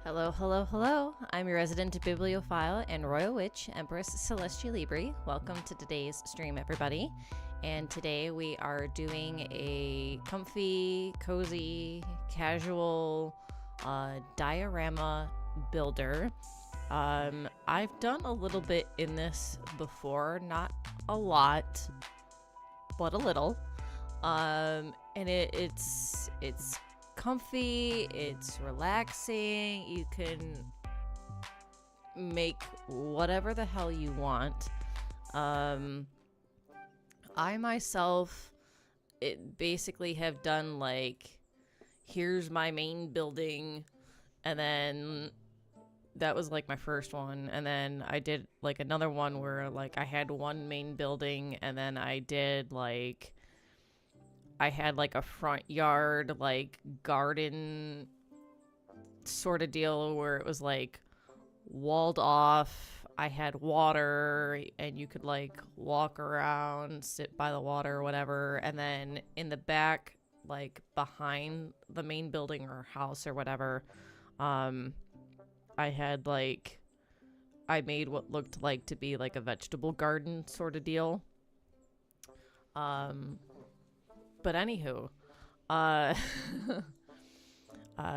Hello, hello, hello. I'm your resident bibliophile and royal witch, Empress Celestia Libri. Welcome to today's stream, everybody. And today we are doing a comfy, cozy, casual diorama builder. I've done a little bit in this before, not a lot, but a little. And it's comfy, it's relaxing, you can make whatever the hell you want. I myself basically have done like, here's my main building, and then that was like my first one, and then I did like another one where like I had one main building, and then I did like I had like a front yard, like garden sort of deal where it was like walled off. I had water and you could like walk around, sit by the water or whatever. And then in the back, like behind the main building or house or whatever, I had like, I made what looked like to be like a vegetable garden sort of deal. But anywho,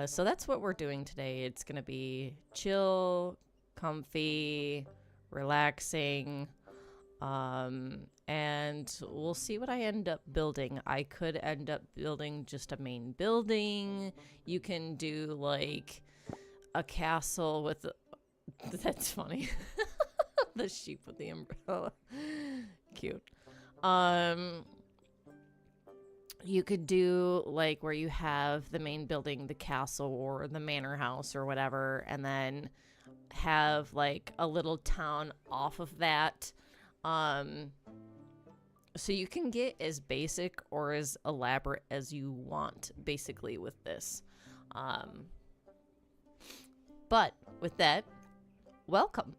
so that's what we're doing today. It's gonna be chill, comfy, relaxing, and we'll see what I end up building. I could end up building just a main building. You can do like a castle with that's funny. The sheep with the umbrella. Cute. You could do like where you have the main building, the castle or the manor house or whatever, and then have like a little town off of that. So you can get as basic or as elaborate as you want basically with this. But with that, welcome.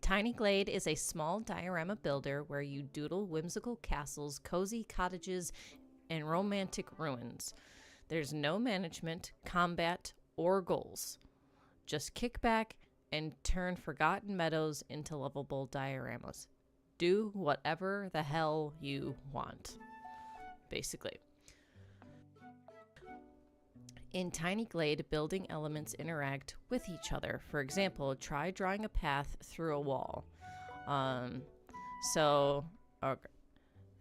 Tiny Glade is a small diorama builder where you doodle whimsical castles, cozy cottages, and romantic ruins. There's no management, combat, or goals. Just kick back and turn forgotten meadows into lovable dioramas. Do whatever the hell you want, basically. In Tiny Glade, building elements interact with each other. For example, try drawing a path through a wall. So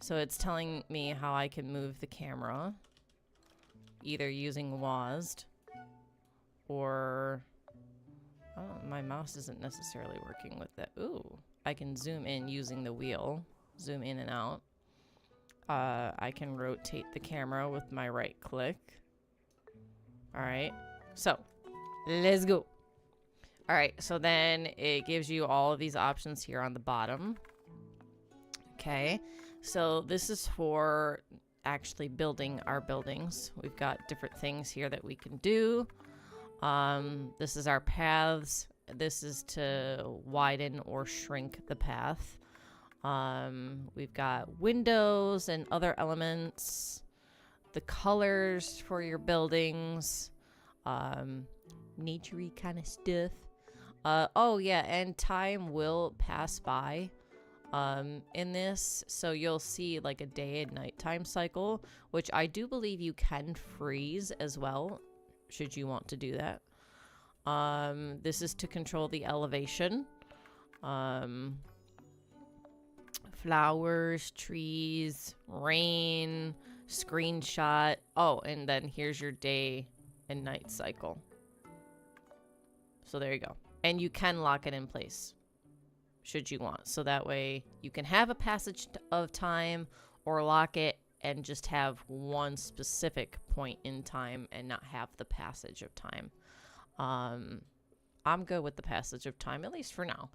it's telling me how I can move the camera, either using WASD or my mouse isn't necessarily working with that. Ooh, I can zoom in using the wheel, zoom in and out. I can rotate the camera with my right click. All right, so let's go. All right, so then it gives you all of these options here on the bottom. Okay, so this is for actually building our buildings. We've got different things here that we can do. This is our paths. This is to widen or shrink the path. We've got windows and other elements. The colors for your buildings, naturey kind of stuff. Oh yeah, and time will pass by in this, so you'll see like a day and night time cycle, which I do believe you can freeze as well, should you want to do that. This is to control the elevation. Flowers, trees, rain, screenshot. Oh, and then here's your day and night cycle. So there you go. And you can lock it in place should you want. So that way you can have a passage of time or lock it and just have one specific point in time and not have the passage of time. I'm good with the passage of time, at least for now.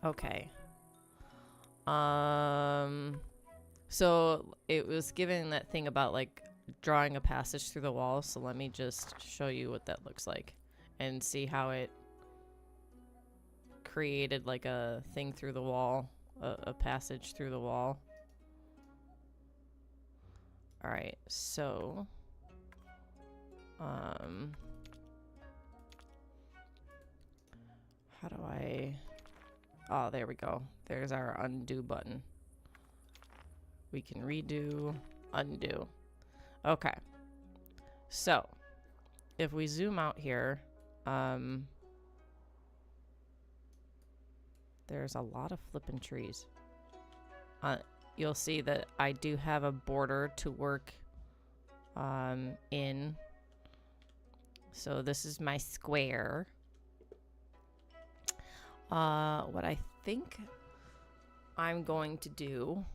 Okay. So it was given that thing about like drawing a passage through the wall, so let me just show you what that looks like and see how it created like a thing through the wall, a passage through the wall. All right, so How do I... Oh, there we go. There's our undo button. We can redo, undo. Okay. So, if we zoom out here, there's a lot of flippin' trees. You'll see that I do have a border to work in. So this is my square. What I think I'm going to do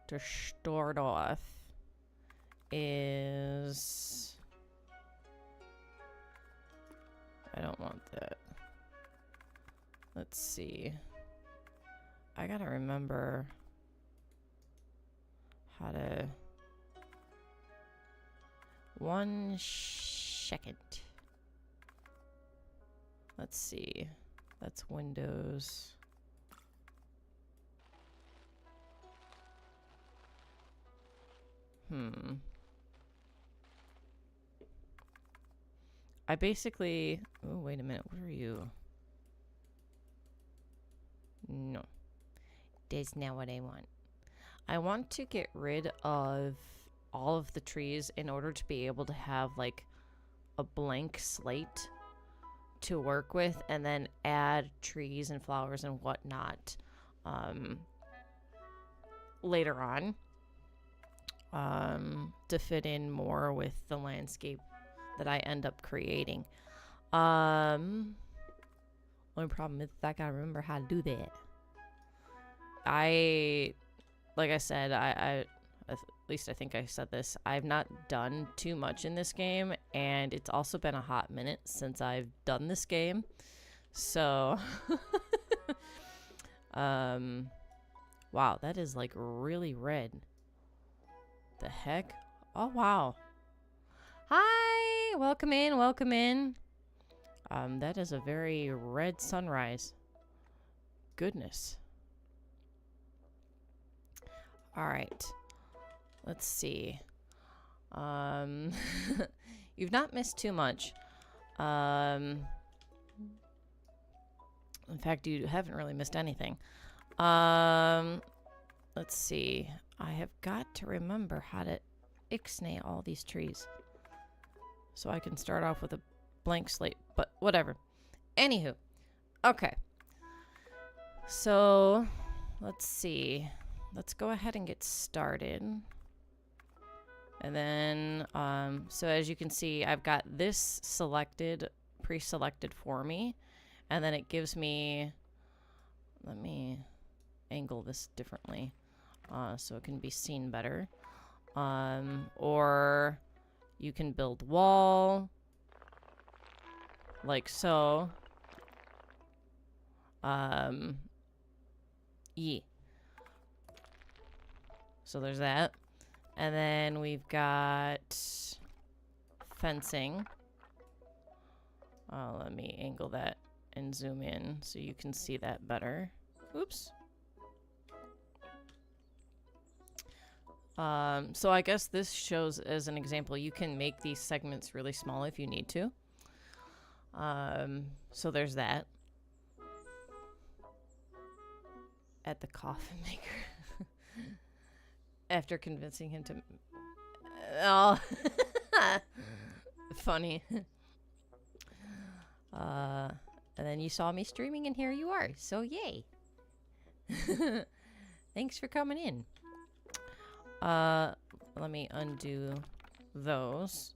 to start off is... I don't want that. Let's see. I gotta remember how to... 1 second. Let's see. That's Windows. I basically... Oh, wait a minute. What are you? No. That's not what I want. I want to get rid of all of the trees in order to be able to have, like, a blank slate to work with, and then add trees and flowers and whatnot later on to fit in more with the landscape that I end up creating. Only problem is I gotta remember how to do that. Like I said, I at least I think I said this, I've not done too much in this game, and it's also been a hot minute since I've done this game. So, wow, that is like really red. The heck? Oh, wow. Hi, welcome in, welcome in. That is a very red sunrise. Goodness. All right. Let's see. You've not missed too much. In fact, you haven't really missed anything. Let's see. I have got to remember how to ixnay all these trees, so I can start off with a blank slate, but whatever. Anywho. Okay. So, let's see. Let's go ahead and get started. And then, so as you can see, I've got this selected, pre-selected for me. And then it gives me, let me angle this differently so it can be seen better. Or you can build wall, like so. Yeah. So there's that. And then we've got fencing. Let me angle that and zoom in so you can see that better. Oops. So I guess this shows as an example, you can make these segments really small if you need to. So there's that. At the coffin maker. After convincing him to... Oh. Funny. And then you saw me streaming and here you are. So yay. Thanks for coming in. Let me undo those.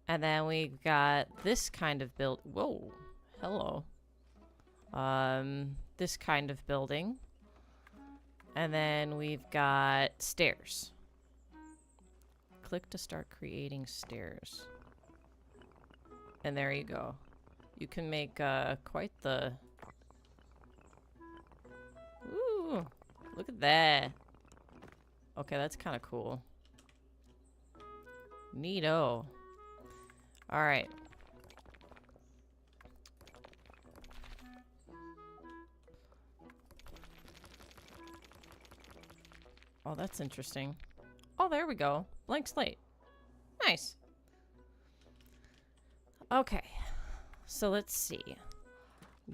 And then we've got this kind of build... Whoa. Hello. This kind of building. And then we've got stairs. Click to start creating stairs. And there you go. You can make quite the... Ooh, look at that. Okay, that's kind of cool. Neato. Alright. Oh, that's interesting. Oh, there we go. Blank slate. Nice. Okay, so let's see.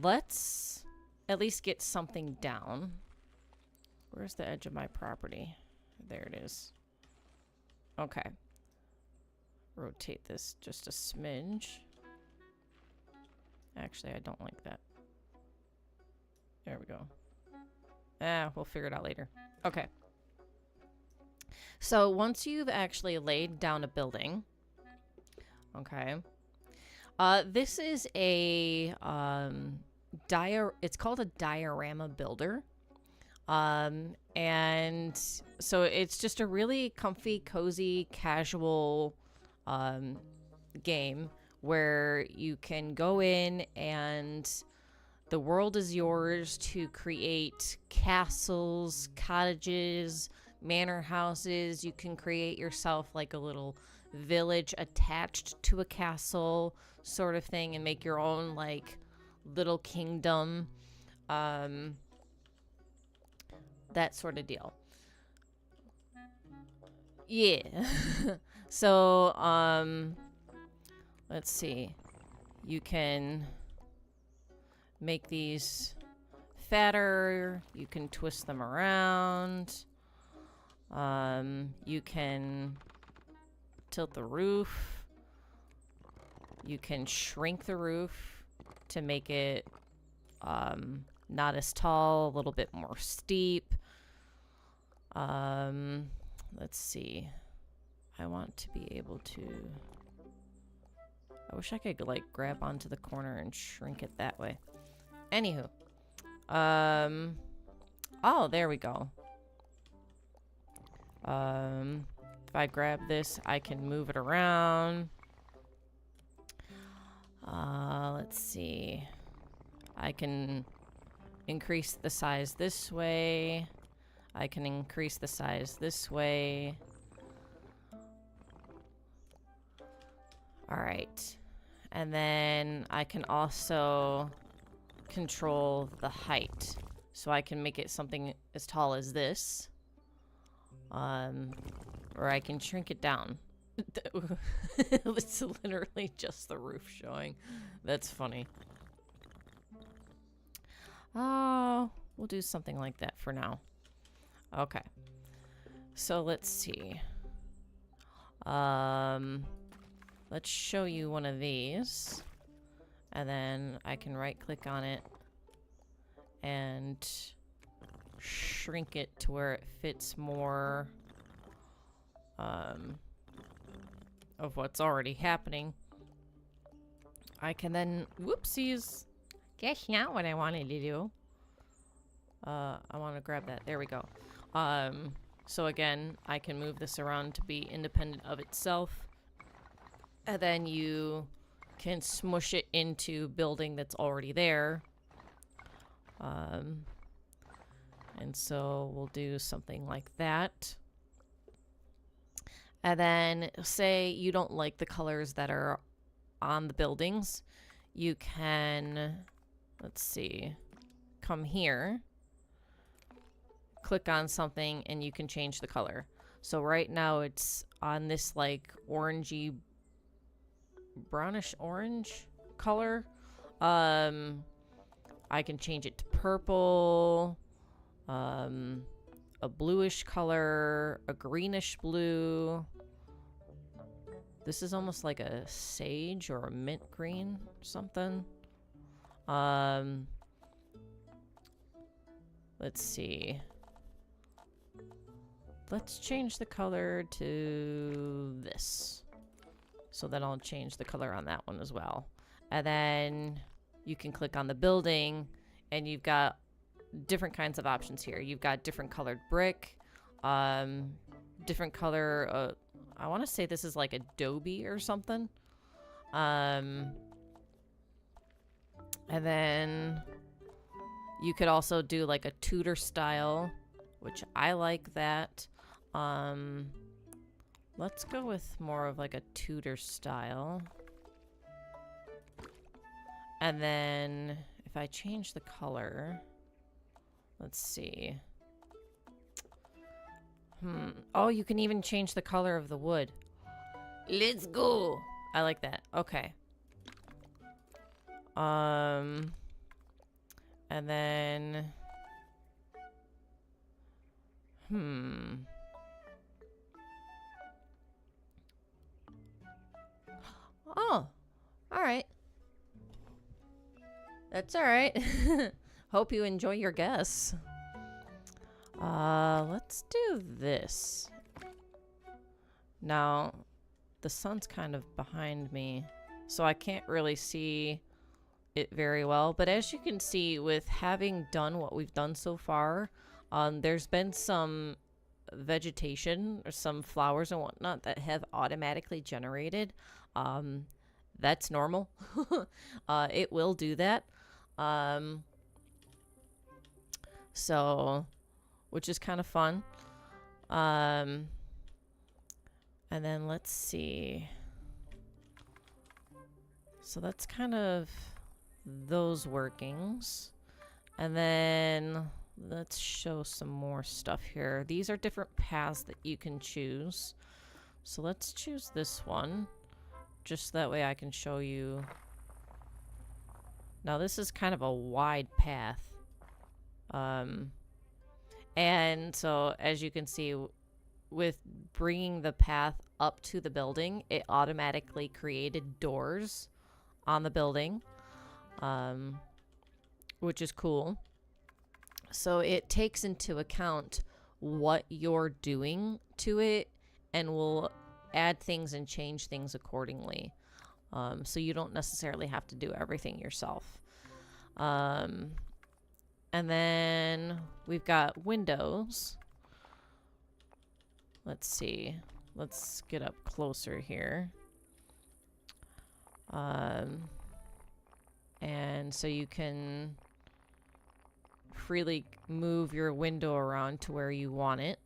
Let's at least get something down. Where's the edge of my property? There it is. Okay. Rotate this just a smidge. Actually, I don't like that. There we go. We'll figure it out later. Okay. So once you've actually laid down a building, okay, this is a it's called a diorama builder. And so it's just a really comfy, cozy, casual game where you can go in and the world is yours to create castles, cottages, manor houses. You can create yourself like a little village attached to a castle sort of thing and make your own like little kingdom. That sort of deal. Yeah. So, let's see. You can make these fatter. You can twist them around. You can tilt the roof. You can shrink the roof to make it not as tall, a little bit more steep. Let's see. I want to be able to... I wish I could, like, grab onto the corner and shrink it that way. Anywho. Oh, there we go. If I grab this, I can move it around. Let's see. I can increase the size this way. I can increase the size this way. Alright. And then I can also control the height. So I can make it something as tall as this. Or I can shrink it down. It's literally just the roof showing. That's funny. Oh, we'll do something like that for now. Okay. So let's see. Let's show you one of these. And then I can right click on it and shrink it to where it fits more of what's already happening. I can then, whoopsies, guess not what I wanted to do. I want to grab that. There we go. So again, I can move this around to be independent of itself. And then you can smush it into building that's already there. And so we'll do something like that. And then say you don't like the colors that are on the buildings. You can, let's see, come here, click on something, and you can change the color. So right now it's on this like orangey, brownish orange color. I can change it to purple, a bluish color, a greenish blue. This is almost like a sage or a mint green or something. Let's see. Let's change the color to this. So then I'll change the color on that one as well. And then you can click on the building and you've got different kinds of options here. You've got different colored brick, different color, I want to say this is like adobe or something. And then you could also do like a Tudor style, which I like that. Let's go with more of like a Tudor style. And then if I change the color, let's see. Oh, you can even change the color of the wood. Let's go. I like that. Okay. And then, oh, all right. That's all right. Hope you enjoy your guess. Let's do this. Now, the sun's kind of behind me, so I can't really see it very well. But as you can see, with having done what we've done so far, there's been some vegetation or some flowers and whatnot that have automatically generated. That's normal. It will do that. So, which is kind of fun. And then let's see. So that's kind of those workings. And then let's show some more stuff here. These are different paths that you can choose. So let's choose this one. Just that way I can show you. Now this is kind of a wide path. And so as you can see, with bringing the path up to the building, it automatically created doors on the building, which is cool. So it takes into account what you're doing to it and will add things and change things accordingly. So you don't necessarily have to do everything yourself. And then we've got windows. Let's see. Let's get up closer here. And so you can freely move your window around to where you want it.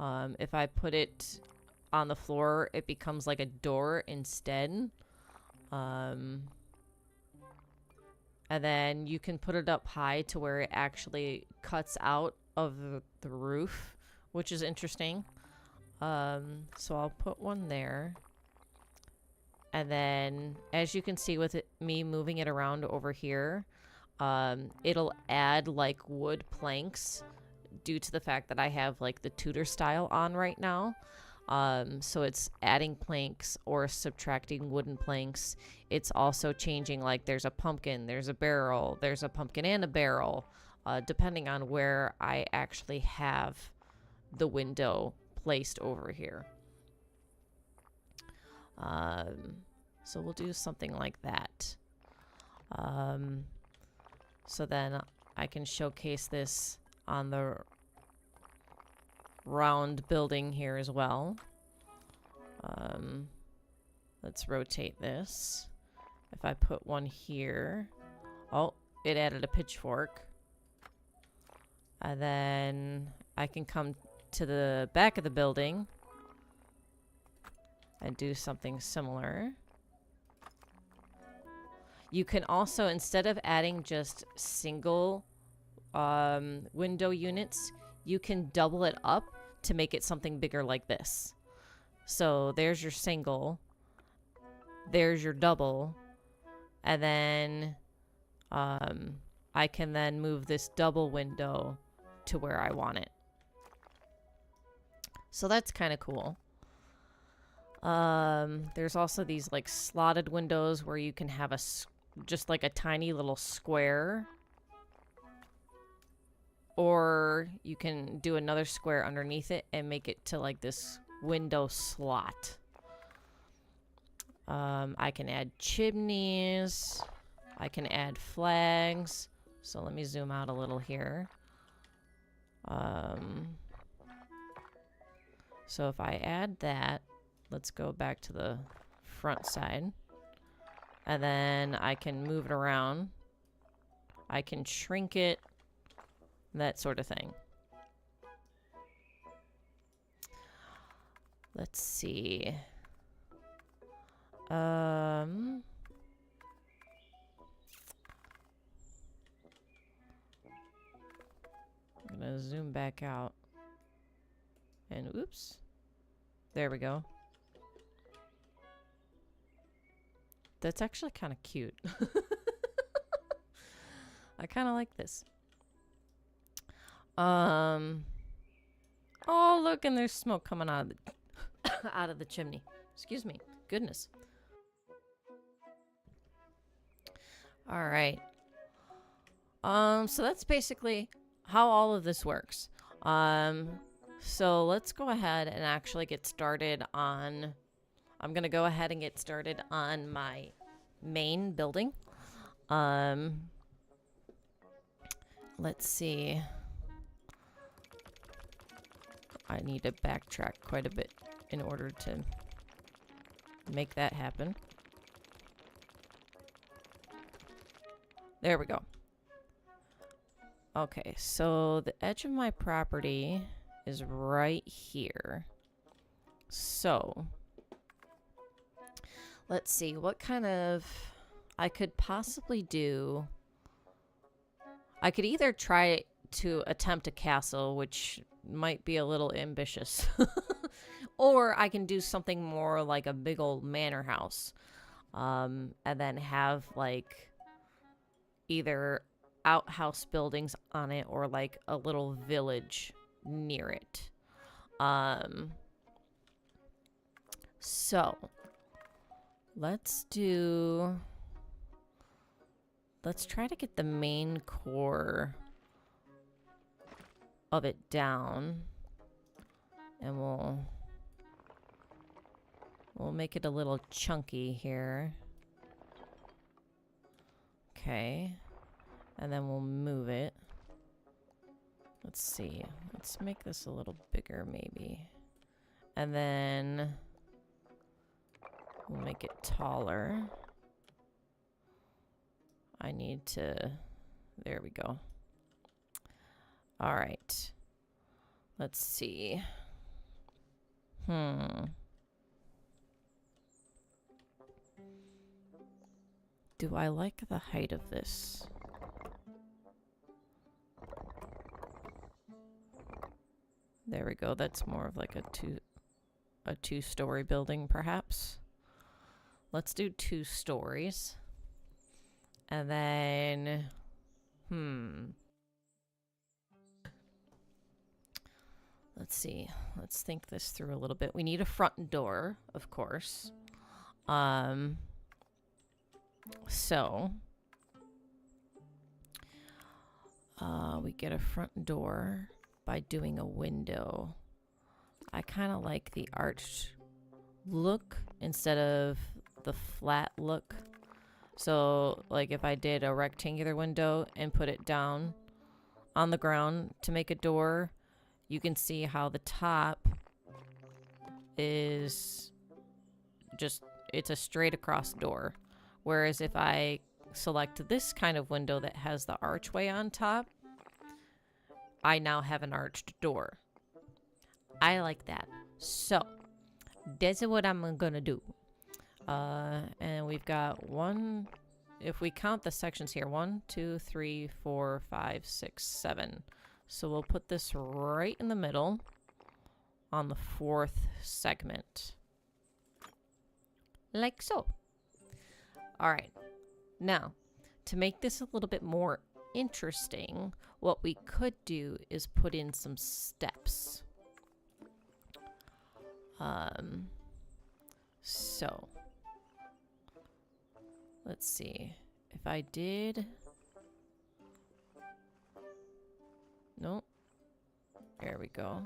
If I put it on the floor, it becomes like a door instead. And then you can put it up high to where it actually cuts out of the roof, which is interesting. So I'll put one there. And then, as you can see with me moving it around over here, it'll add like wood planks due to the fact that I have like the Tudor style on right now. So it's adding planks or subtracting wooden planks. It's also changing, like there's a pumpkin, there's a barrel, there's a pumpkin and a barrel, depending on where I actually have the window placed over here. So we'll do something like that. So then I can showcase this on the round building here as well. Let's rotate this. If I put one here, oh, it added a pitchfork. And then I can come to the back of the building and do something similar. You can also, instead of adding just single window units, you can double it up to make it something bigger like this. So there's your single, there's your double, and then I can then move this double window to where I want it. So that's kind of cool. There's also these like slotted windows where you can have just like a tiny little square, or you can do another square underneath it and make it to like this window slot. I can add chimneys, I can add flags. So let me zoom out a little here. So if I add that, let's go back to the front side. And then I can move it around. I can shrink it, that sort of thing. Let's see. I'm gonna zoom back out. And oops. There we go. That's actually kind of cute. I kind of like this. Oh, look, and there's smoke coming out of the out of the chimney. Excuse me. Goodness. All right. So that's basically how all of this works. So let's go ahead and actually get started on... I'm going to go ahead and get started on my main building. Let's see. I need to backtrack quite a bit in order to make that happen. There we go. Okay, so the edge of my property is right here. So, let's see, what kind of... I could possibly do... I could either try to attempt a castle, which might be a little ambitious. Or I can do something more like a big old manor house. And then have, like, either outhouse buildings on it or, like, a little village near it. So, let's try to get the main core of it down, and we'll make it a little chunky here. Okay, and then we'll move it. Let's see, let's make this a little bigger maybe, and then we'll make it taller. I need to... There we go. All right. Let's see. Do I like the height of this? There we go. That's more of like a two-story building, perhaps. Let's do 2 stories. And then, let's see. Let's think this through a little bit. We need a front door, of course. So, we get a front door by doing a window. I kind of like the arched look instead of the flat look. So, like, if I did a rectangular window and put it down on the ground to make a door, you can see how the top is just, it's a straight across door. Whereas if I select this kind of window that has the archway on top, I now have an arched door. I like that. So, this is what I'm gonna do. And we've got 1, if we count the sections here, 1, 2, 3, 4, 5, 6, 7. So we'll put this right in the middle on the 4th segment. Like so. All right. Now, to make this a little bit more interesting, what we could do is put in some steps. So, let's see. If I did... Nope. There we go.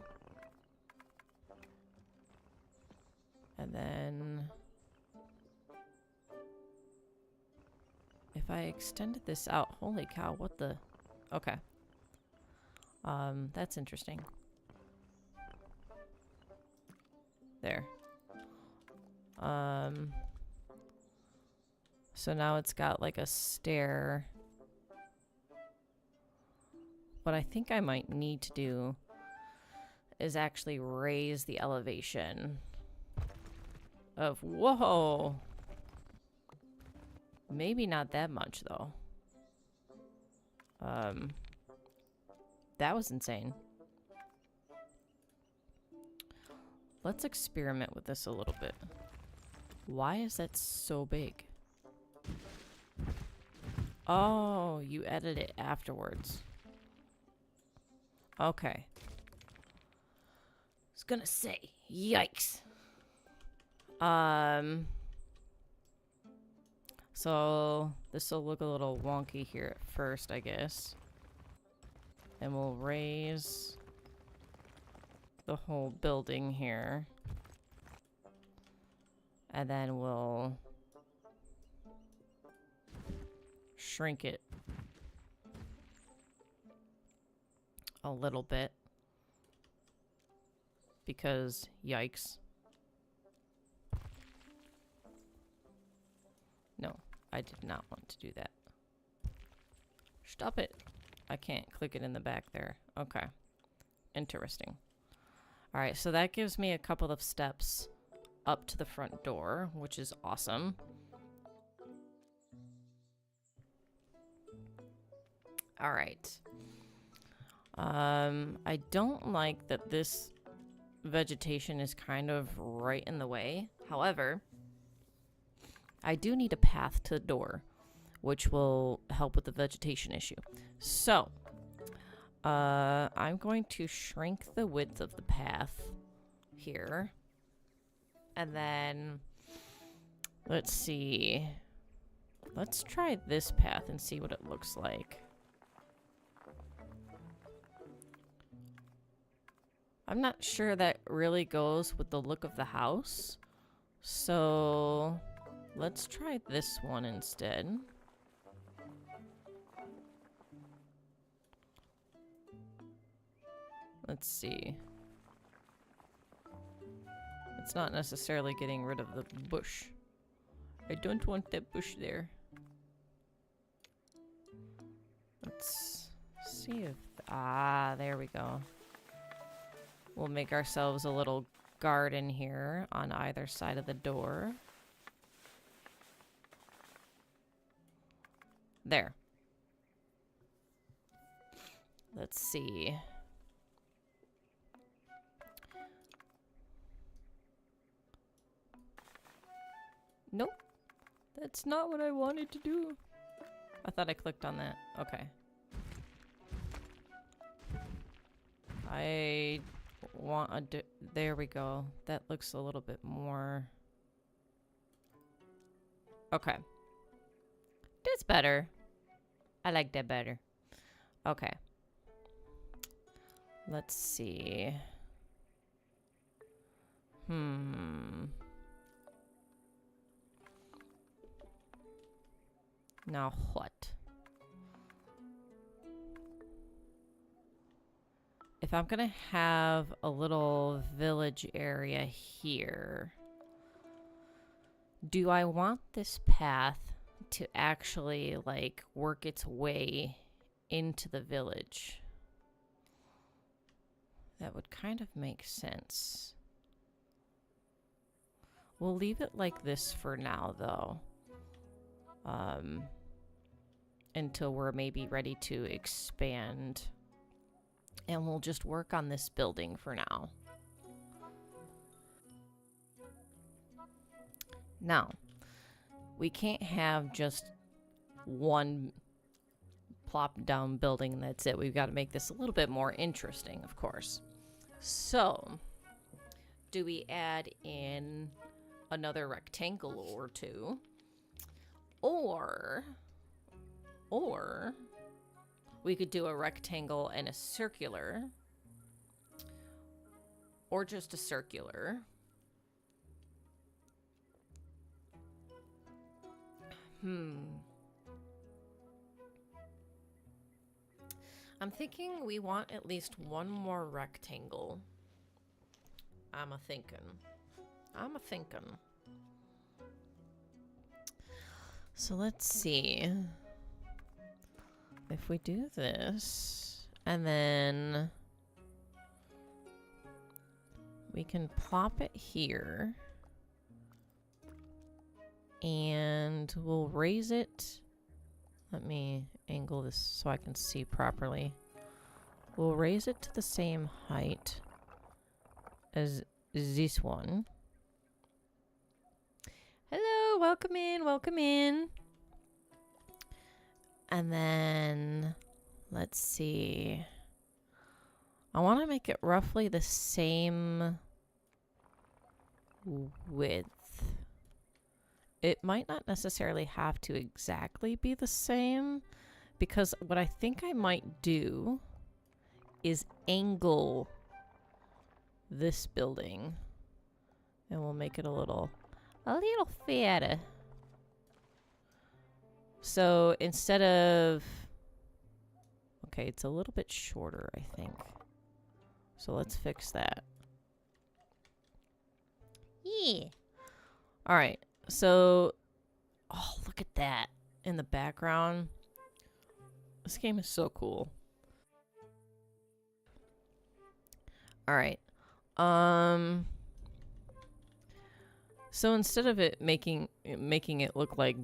And then... if I extended this out... Holy cow, what the... Okay. That's interesting. There. So now it's got like a stair. What I think I might need to do is actually raise the elevation of... Whoa! Maybe not that much, though. That was insane. Let's experiment with this a little bit. Why is that so big? Oh, you edit it afterwards. Okay. I was gonna say, yikes. So this will look a little wonky here at first, I guess. And we'll raise the whole building here. And then we'll shrink it a little bit. Because, yikes. No, I did not want to do that. Stop it. I can't click it in the back there. Okay. Interesting. Alright, so that gives me a couple of steps up to the front door, which is awesome. Alright. I don't like that this vegetation is kind of right in the way. However, I do need a path to the door, which will help with the vegetation issue. So, I'm going to shrink the width of the path here. And then, let's see. Let's try this path and see what it looks like. I'm not sure that really goes with the look of the house. So, let's try this one instead. Let's see. It's not necessarily getting rid of the bush. I don't want that bush there. Let's see if... Ah, there we go. We'll make ourselves a little garden here on either side of the door. There. Let's see. Nope. That's not what I wanted to do. I thought I clicked on that. Okay. I want a... There we go. That looks a little bit more... Okay. That's better. I like that better. Okay. Let's see. Now what? If I'm gonna have a little village area here, do I want this path to actually, like, work its way into the village? That would kind of make sense. We'll leave it like this for now, though. Until we're maybe ready to expand. And we'll just work on this building for now. Now, we can't have just one plop down building and that's it. We've got to make this a little bit more interesting, of course. So, do we add in another rectangle or two? Or we could do a rectangle and a circular. Or just a circular. I'm thinking we want at least one more rectangle. I'm a thinking. So let's see. If we do this, and then we can plop it here. And we'll raise it. Let me angle this so I can see properly. We'll raise it to the same height as this one. Hello, welcome in, welcome in. And then, let's see. I want to make it roughly the same width. It might not necessarily have to exactly be the same, because what I think I might do is angle this building, and we'll make it a little fatter. So instead of, okay, it's a little bit shorter, I think. So let's fix that. Yeah. All right. So, oh, look at that in the background. This game is so cool. All right. So instead of it making it look like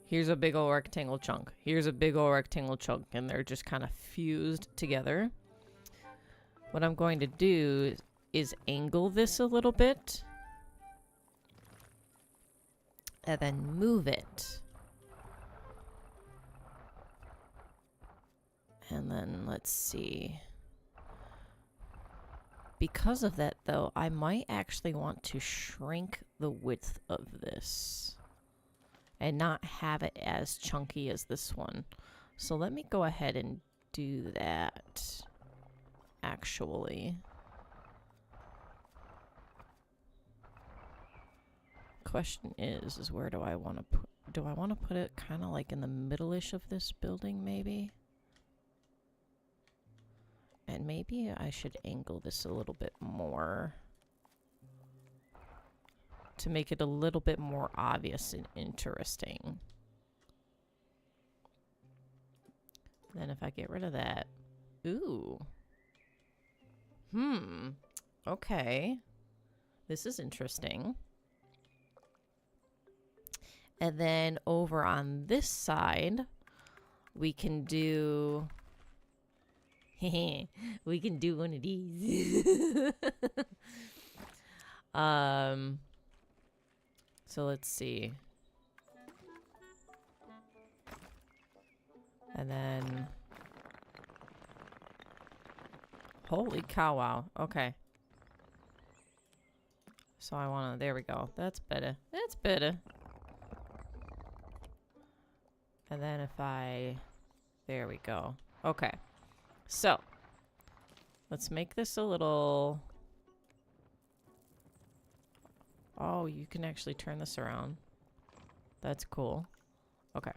here's a big old rectangle chunk, here's a big old rectangle chunk, and they're just kind of fused together, what I'm going to do is angle this a little bit and then move it. And then let's see. Because of that, though, I might actually want to shrink the width of this and not have it as chunky as this one. So let me go ahead and do that, actually. Question is where do I want to put, do I want to put it kind of like in the middle-ish of this building, maybe? And maybe I should angle this a little bit more to make it a little bit more obvious and interesting. Then if I get rid of that, ooh. Okay. This is interesting. And then over on this side, we can do... we can do one of these. So let's see. And then... holy cow, wow. Okay. So I want to... there we go. That's better. That's better. And then if I... there we go. Okay. So, let's make this a little... oh, you can actually turn this around. That's cool. Okay.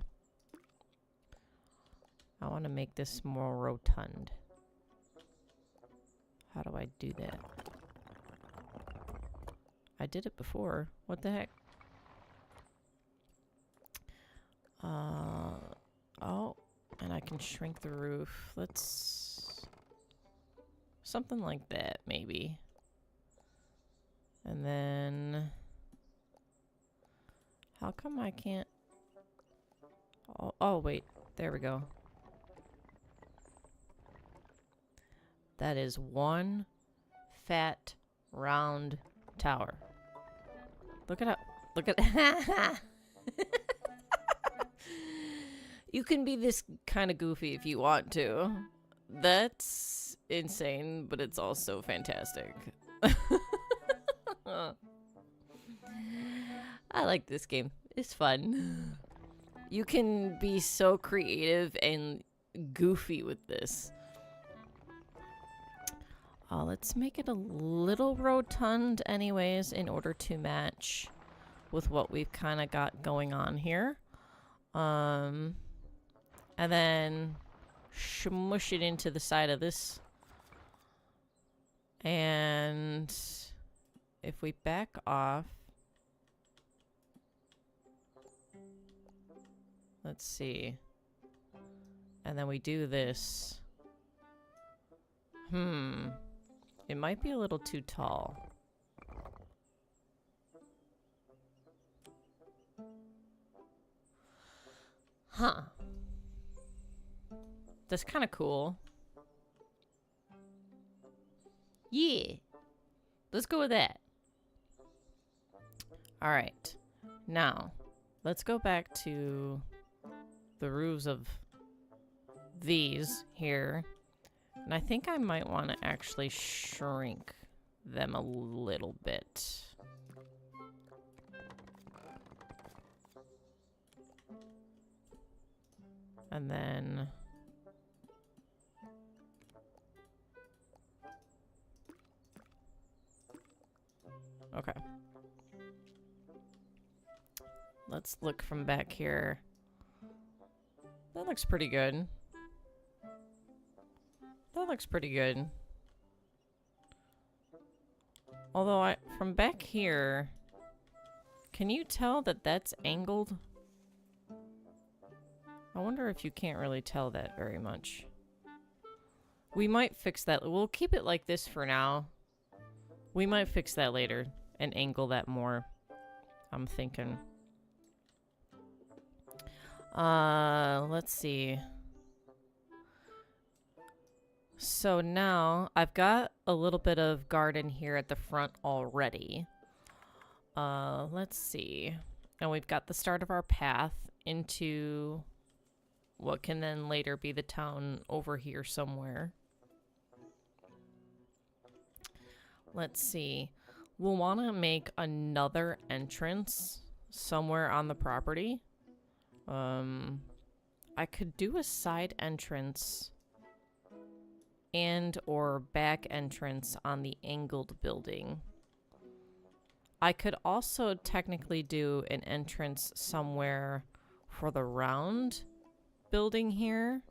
I want to make this more rotund. How do I do that? I did it before. What the heck? Oh, and I can shrink the roof. Let's... something like that, maybe. And then... how come I can't... oh, wait. There we go. That is one fat, round tower. Look it up. Look at... you can be this kind of goofy if you want to. That's insane, but it's also fantastic. I like this game. It's fun. You can be so creative and goofy with this. Let's make it a little rotund anyways in order to match with what we've kind of got going on here. And then smush it into the side of this. And if we back off, let's see. And then we do this. It might be a little too tall. Huh. That's kind of cool. Yeah. Let's go with that. Alright. Now, let's go back to the roofs of these here. And I think I might want to actually shrink them a little bit. And then... okay. Let's look from back here. That looks pretty good. That looks pretty good. Although from back here, can you tell that that's angled? I wonder if you can't really tell that very much. We might fix that. We'll keep it like this for now. We might fix that later and angle that more, I'm thinking. Let's see. So now I've got a little bit of garden here at the front already. Let's see. And we've got the start of our path into what can then later be the town over here somewhere. Let's see. We'll want to make another entrance somewhere on the property. I could do a side entrance and or back entrance on the angled building. I could also technically do an entrance somewhere for the round building here,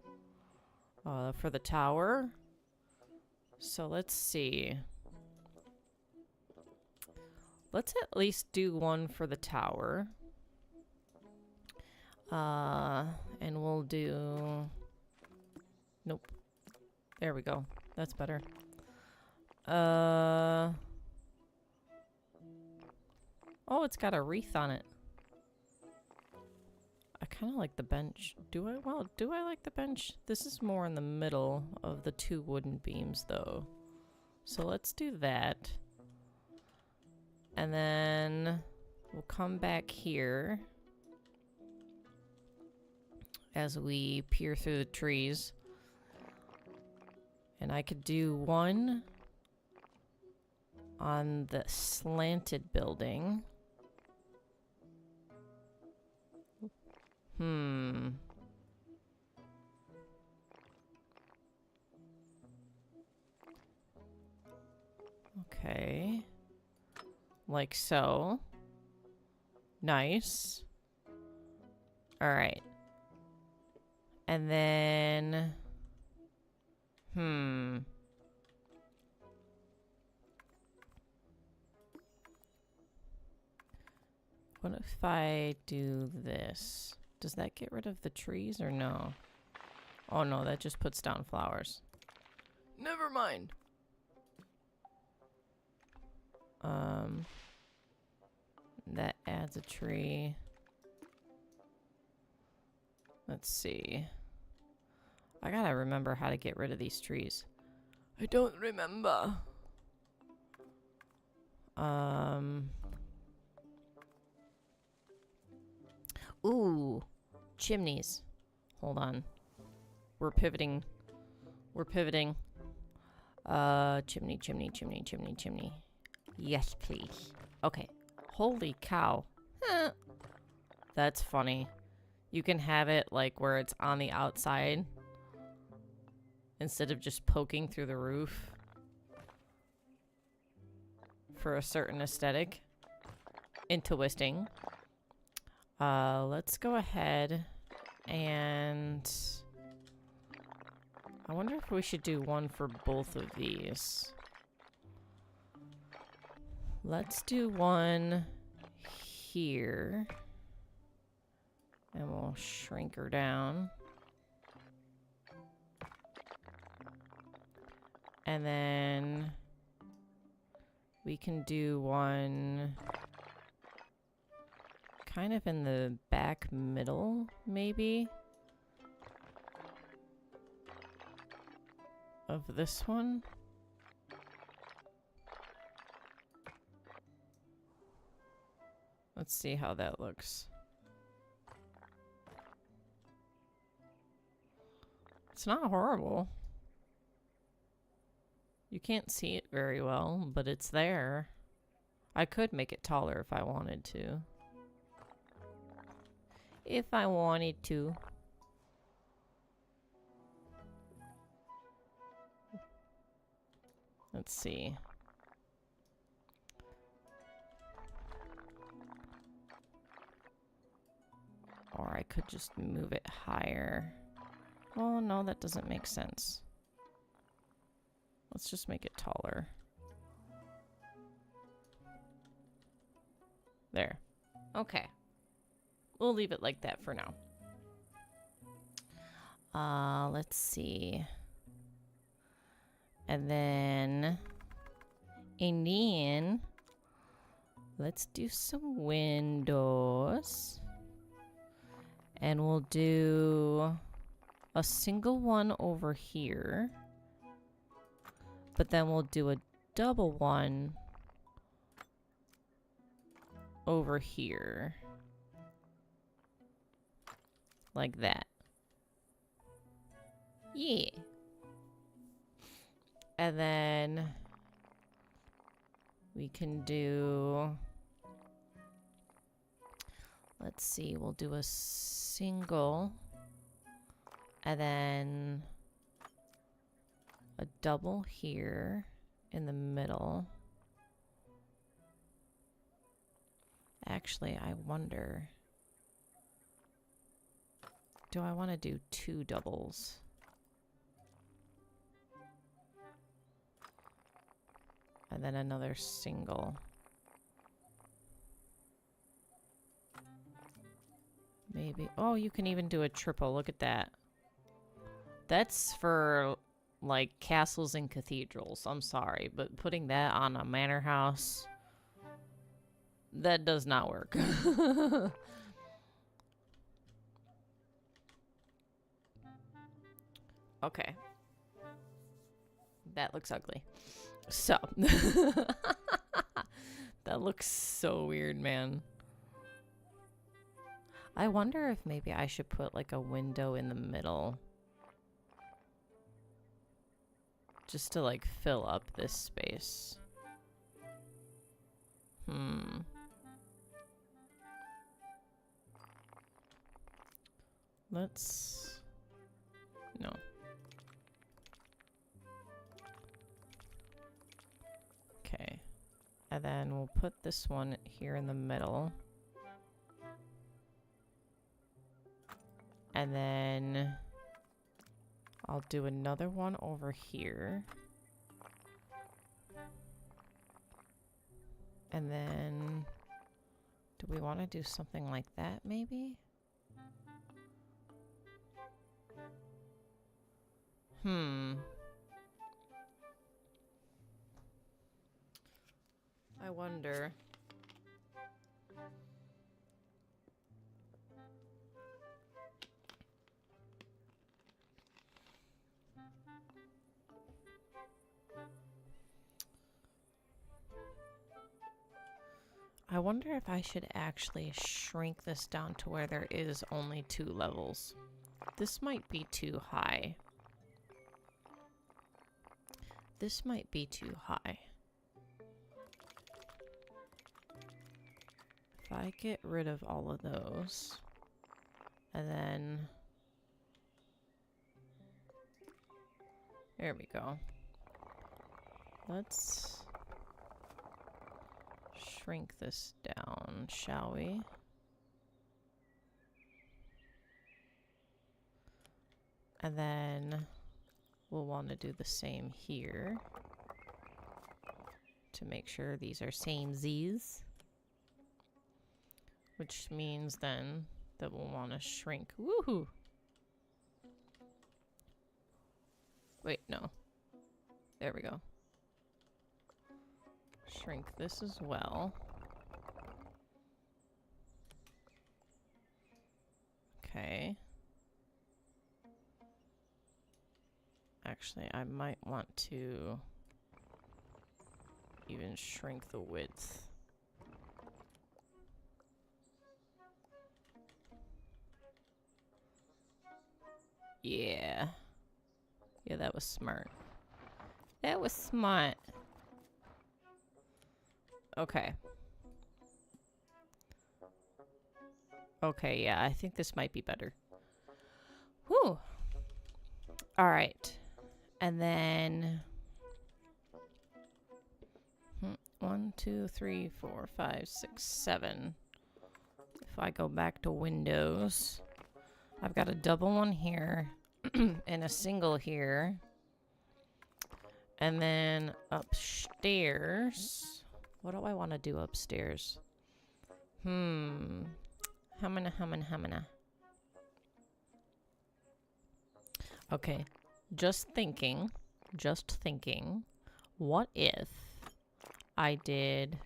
for the tower. So let's see. Let's at least do one for the tower. And we'll do... nope. There we go. That's better. Oh, it's got a wreath on it. I kind of like the bench. Do I? Well, do I like the bench? This is more in the middle of the two wooden beams, though. So let's do that. And then we'll come back here as we peer through the trees. And I could do one on the slanted building. Okay. Like so. Nice. All right. And then... what if I do this? Does that get rid of the trees or no? Oh no, that just puts down flowers. Never mind. That adds a tree. Let's see. I gotta remember how to get rid of these trees. I don't remember. Ooh, chimneys. Hold on. We're pivoting. We're pivoting. Chimney, chimney, chimney, chimney, chimney. Yes, please. Okay. Holy cow. That's funny. You can have it like where it's on the outside instead of just poking through the roof for a certain aesthetic. Interesting. Let's go ahead and I wonder if we should do one for both of these. Let's do one here. And we'll shrink her down. And then we can do one kind of in the back middle, maybe, of this one. Let's see how that looks. It's not horrible. You can't see it very well, but it's there. I could make it taller if I wanted to. If I wanted to. Let's see. Or I could just move it higher. Oh, no, that doesn't make sense. Let's just make it taller. There. Okay. We'll leave it like that for now. Let's see. And then let's do some windows. And we'll do a single one over here. But then we'll do a double one over here. Like that. Yeah. And then we can do, let's see, we'll do a single and then a double here in the middle. Actually, I wonder, do I want to do 2 doubles? And then another single. Maybe. Oh, you can even do a triple. Look at that. That's for, like, castles and cathedrals. I'm sorry, but putting that on a manor house, that does not work. Okay. That looks ugly. So. That looks so weird, man. I wonder if maybe I should put like a window in the middle. Just to like fill up this space. Let's... No. Okay. And then we'll put this one here in the middle. And then I'll do another one over here. And then do we want to do something like that maybe? I wonder. I wonder if I should actually shrink this down to where there is only 2 levels. This might be too high. This might be too high. If I get rid of all of those, and then... There we go. Let's shrink this down, shall we? And then we'll want to do the same here to make sure these are same Z's. Which means then that we'll want to shrink. Woohoo! Wait, no. There we go. Shrink this as well. Okay. Actually, I might want to even shrink the width. Yeah. Yeah, that was smart. That was smart. Okay. Okay, yeah, I think this might be better. Whew. All right. And then 1, 2, 3, 4, 5, 6, 7. If I go back to Windows, I've got a double one here and a single here. And then upstairs, what do I want to do upstairs? Humana. Okay, just thinking, what if I did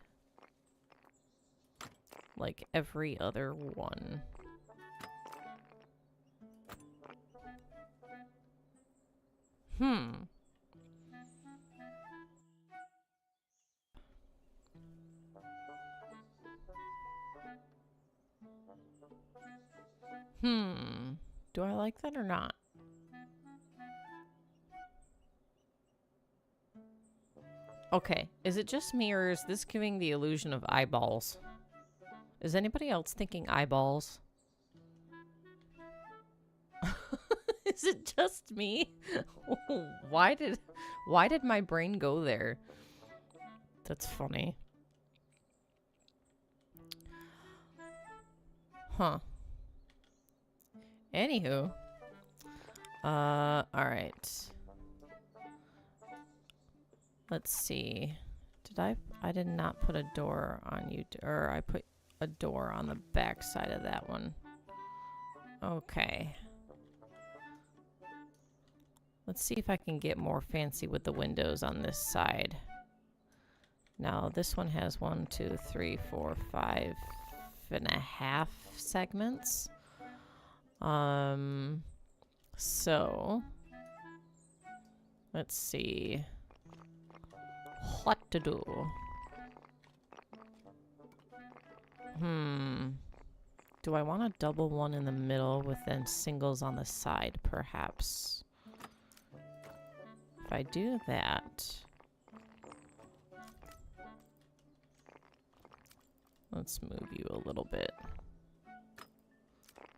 like every other one? Do I like that or not? Okay, is it just me or is this giving the illusion of eyeballs? Is anybody else thinking eyeballs? Is it just me? Why did my brain go there? That's funny. Huh. Anywho. Alright. Let's see. I did not put a door on you, or I put a door on the back side of that one. Okay. Let's see if I can get more fancy with the windows on this side. Now, this one has 1, 2, 3, 4, 5.5 segments. So let's see what to do. Do I want a double one in the middle with then singles on the side, perhaps? If I do that, let's move you a little bit.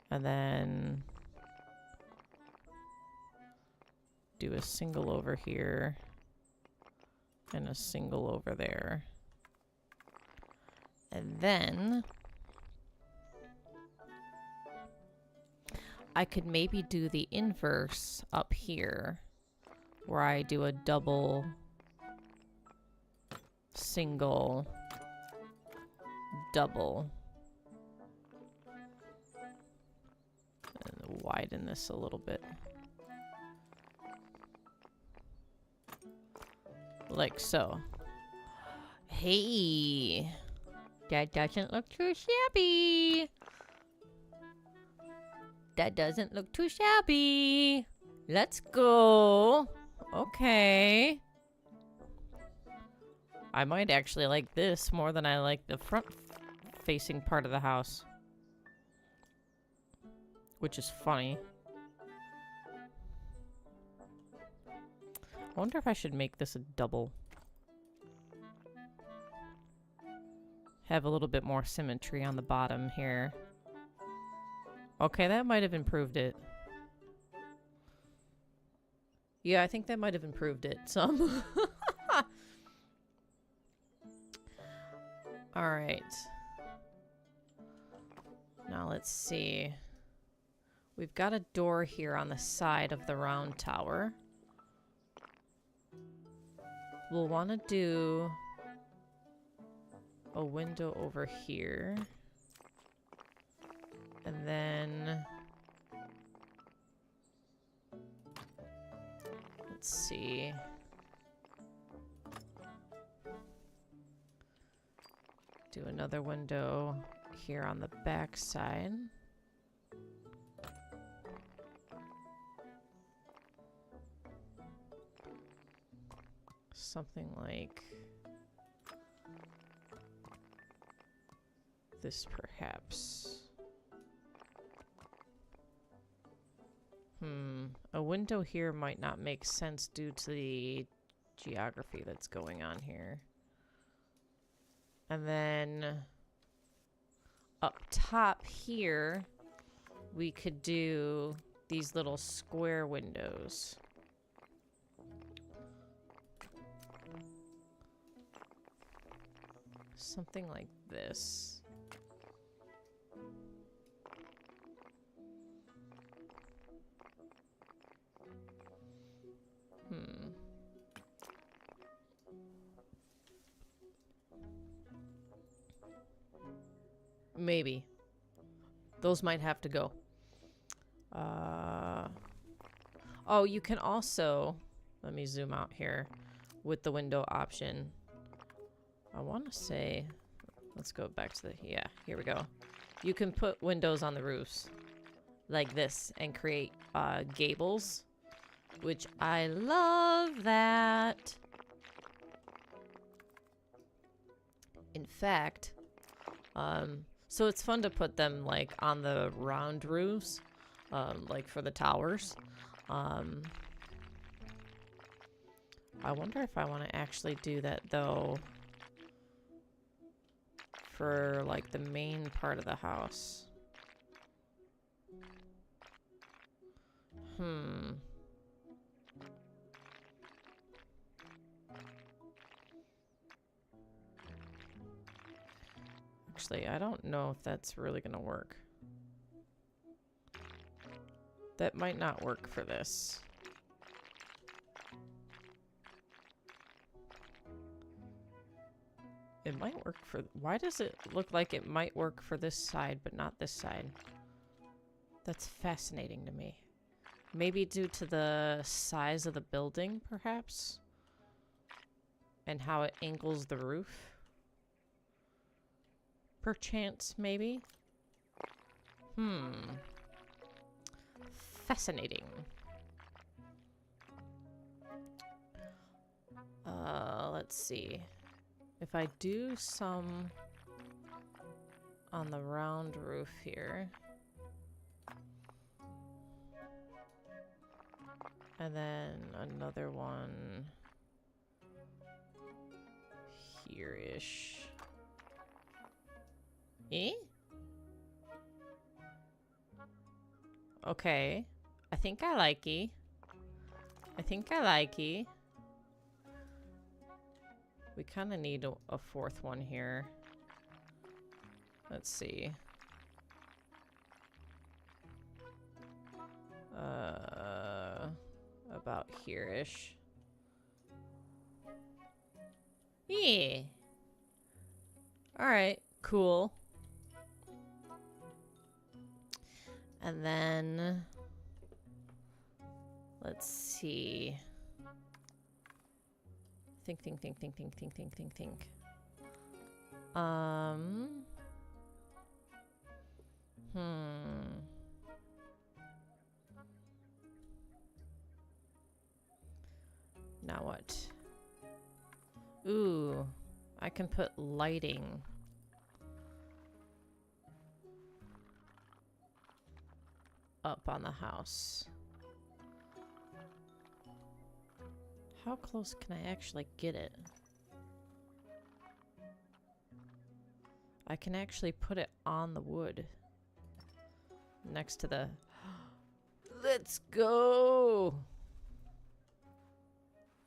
And then do a single over here and a single over there. And then I could maybe do the inverse up here, where I do a double, single, double. And widen this a little bit. Like so. Hey! That doesn't look too shabby! That doesn't look too shabby! Let's go! Okay. I might actually like this more than I like the front-facing part of the house. Which is funny. I wonder if I should make this a double. Have a little bit more symmetry on the bottom here. Okay, that might have improved it. Yeah, I think that might have improved it some. Alright. Now let's see. We've got a door here on the side of the round tower. We'll want to do a window over here. And then let's see. Do another window here on the back side. Something like this, perhaps. A window here might not make sense due to the geography that's going on here. And then up top here, we could do these little square windows. Something like this. Maybe. Those might have to go. Oh, you can also... Let me zoom out here with the window option. I want to say... Let's go back to the... Yeah, here we go. You can put windows on the roofs like this and create gables, which I love that. In fact, so it's fun to put them like on the round roofs, like for the towers. I wonder if I want to actually do that though for like the main part of the house. Actually, I don't know if that's really gonna work. That might not work for this. It might work for... Why does it look like it might work for this side, but not this side? That's fascinating to me. Maybe due to the size of the building, perhaps? And how it angles the roof? Perchance, maybe? Fascinating. Let's see. If I do some on the round roof here. And then another one here-ish. Eh? Okay. I think I like it. I think I like it. We kind of need a fourth one here. Let's see. About here-ish. Yeah. Alright, cool. And then... Let's see. Think. Now what? Ooh, I can put lighting. Up on the house. How close can I actually get it? I can actually put it on the wood. Next to the... Let's go!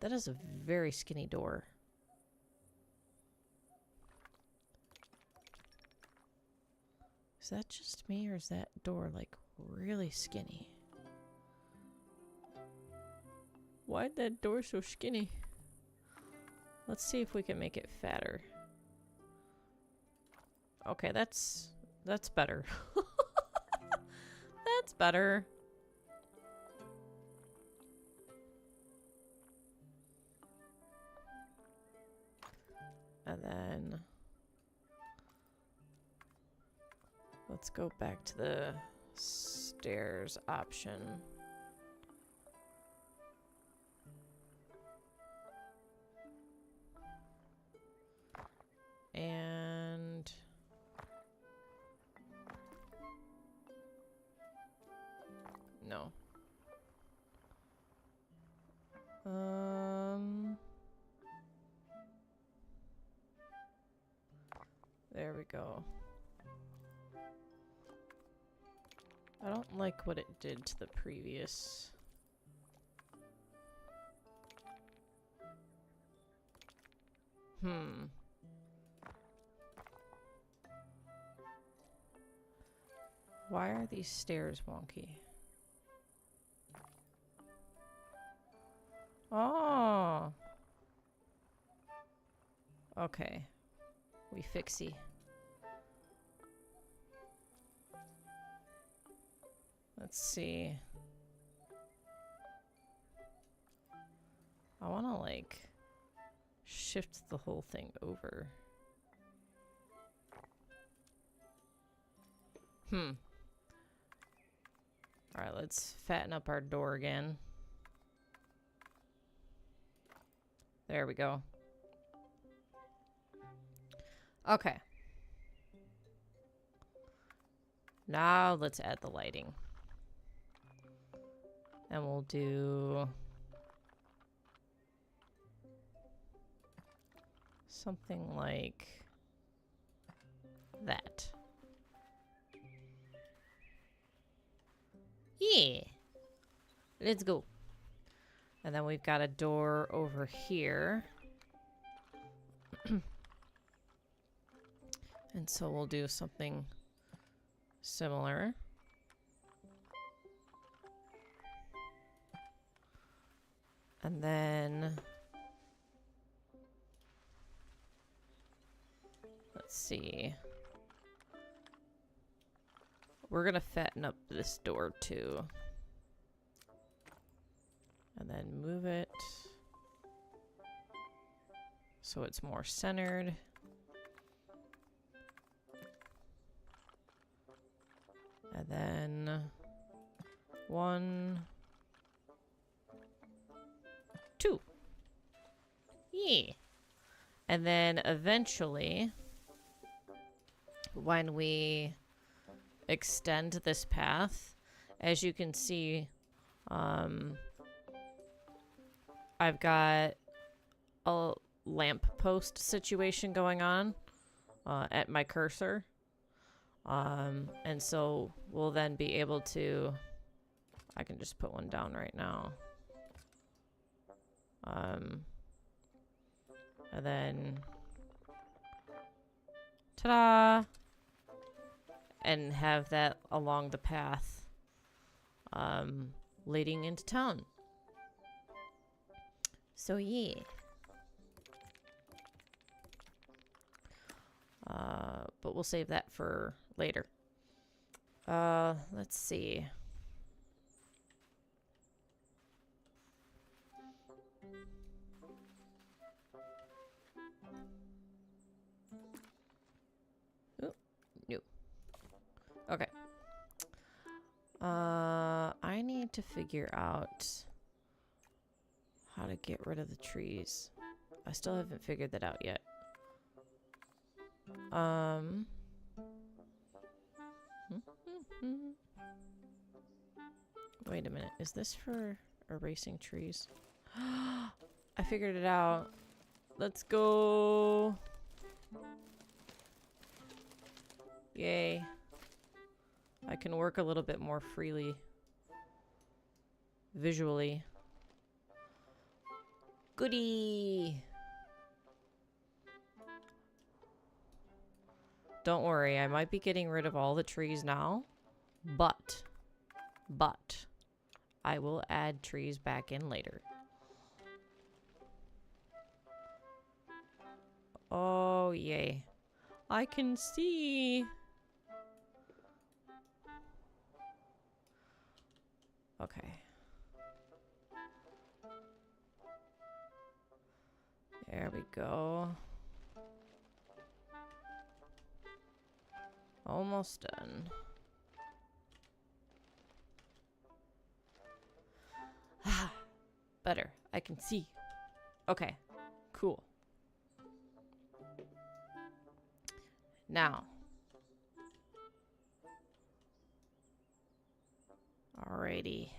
That is a very skinny door. Is that just me, or is that door, like, really skinny? Why'd that door so skinny? Let's see if we can make it fatter. Okay, that's better. That's better. And then let's go back to the stairs option. And no. go. I don't like what it did to the previous. Why are these stairs wonky? Oh. Okay. We fixy. Let's see. I want to like shift the whole thing over. Alright, let's fatten up our door again. There we go. Okay. Now let's add the lighting. And we'll do something like that. Yeah. Let's go. And then we've got a door over here. And so we'll do something similar. And then let's see. We're gonna fatten up this door too. And then move it so it's more centered. And then 1, 2. Yeah. And then eventually, when we extend this path, as you can see, I've got a lamp post situation going on at my cursor. And so we'll then be able to, I can just put one down right now. And then, ta-da! And have that along the path, leading into town. So yeah. But we'll save that for later. Let's see. Ooh, no. Okay. I need to figure out how to get rid of the trees. I still haven't figured that out yet. Wait a minute. Is this for erasing trees? I figured it out. Let's go. Yay. I can work a little bit more freely. Visually. Goody! Don't worry, I might be getting rid of all the trees now, but I will add trees back in later. Oh, yay. I can see. Okay. There we go. Almost done. Better. I can see. Okay. Cool. Now. Alrighty.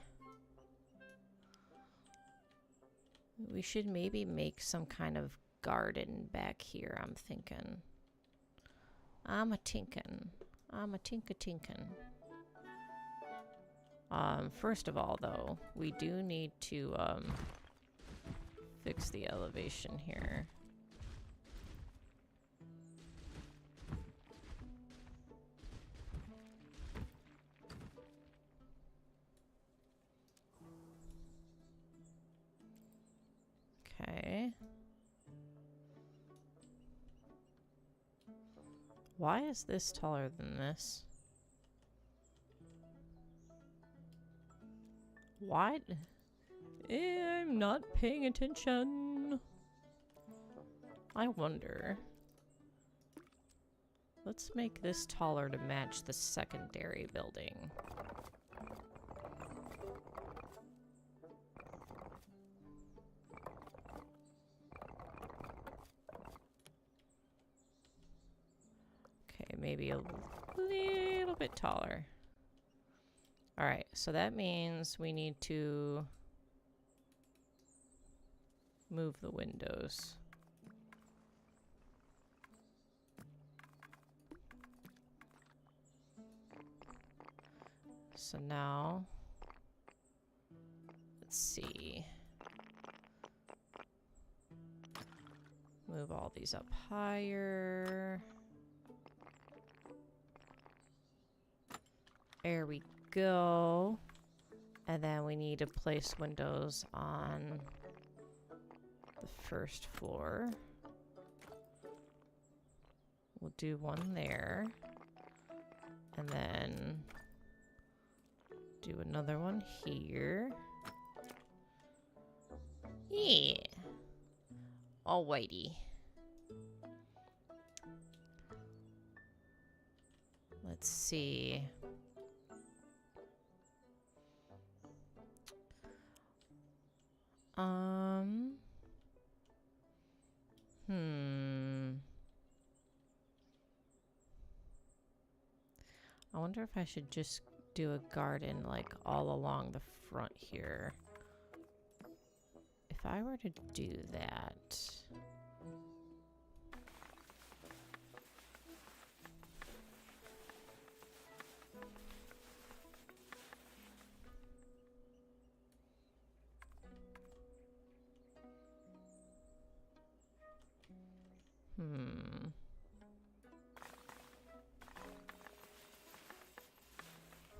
We should maybe make some kind of garden back here, I'm thinking. I'm a tinkin'. I'm a tinkin'. First of all, though, we do need to, fix the elevation here. Okay. Why is this taller than this? What? I'm not paying attention. I wonder. Let's make this taller to match the secondary building. Okay, maybe a little bit taller. Alright, so that means we need to move the windows. So now, let's see. Move all these up higher. There we go. And then we need to place windows on the first floor. We'll do one there. And then do another one here. Yeah. Alrighty. Let's see. I wonder if I should just do a garden like all along the front here. If I were to do that.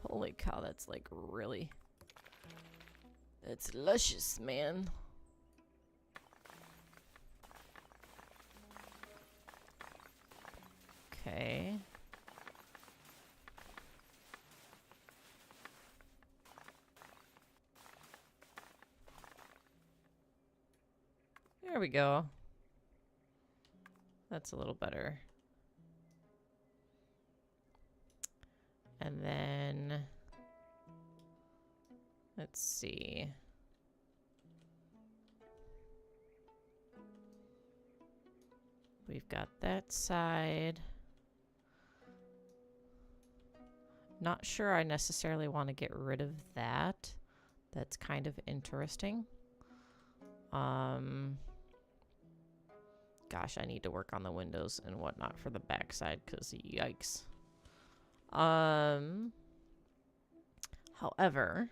Holy cow, that's like really... That's luscious, man. Okay. There we go. That's a little better. And then, let's see. We've got that side. Not sure I necessarily want to get rid of that. That's kind of interesting. Gosh, I need to work on the windows and whatnot for the backside because yikes. However,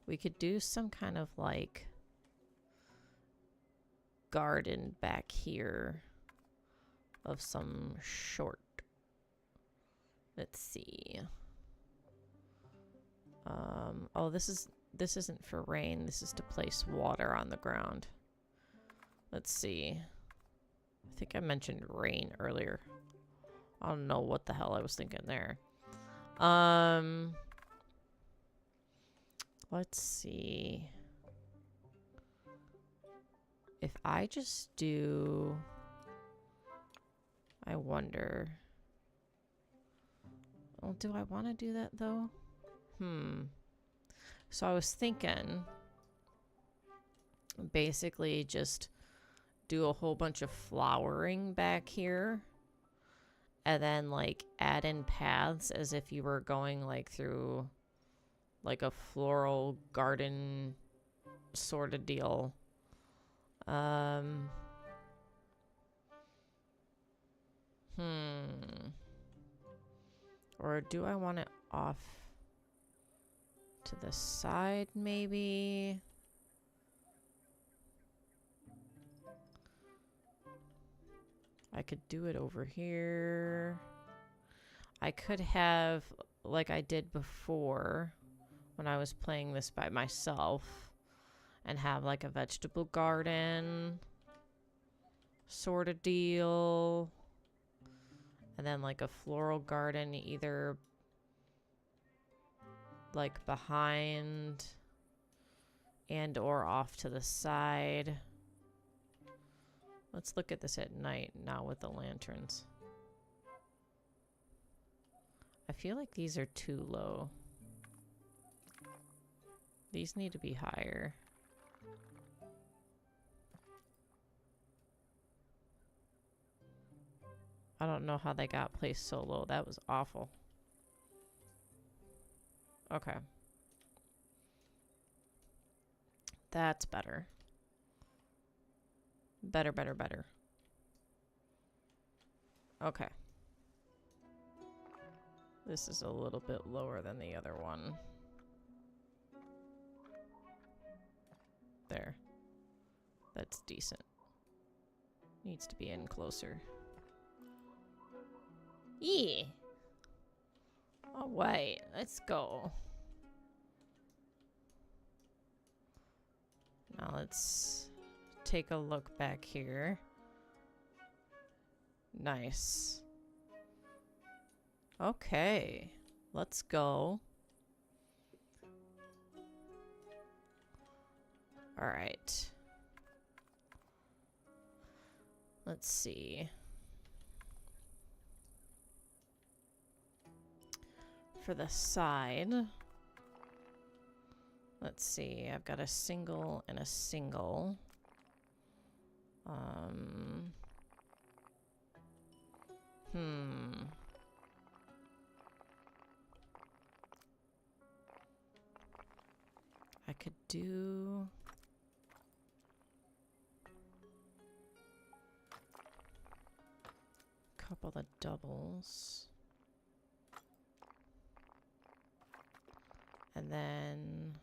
we could do some kind of like garden back here of some sort. Let's see. Oh, this isn't for rain. This is to place water on the ground. Let's see. I think I mentioned rain earlier. I don't know what the hell I was thinking there. Let's see. If I just do... I wonder... Well, do I want to do that, though? So I was thinking... Basically just do a whole bunch of flowering back here. And then, like, add in paths as if you were going, like, through... like a floral garden sort of deal. Or do I want it off to the side, maybe? I could do it over here. I could have, like I did before when I was playing this by myself, and have like a vegetable garden sort of deal. And then like a floral garden either like behind and or off to the side. Let's look at this at night now with the lanterns. I feel like these are too low. These need to be higher. I don't know how they got placed so low. That was awful. Okay. That's better. Better, better, better. Okay. This is a little bit lower than the other one. There. That's decent. Needs to be in closer. Yeah. All right, let's go. Now let's take a look back here. Nice. Okay, let's go. All right. Let's see. For the side, let's see. I've got a single and a single. I could do a couple of doubles. And then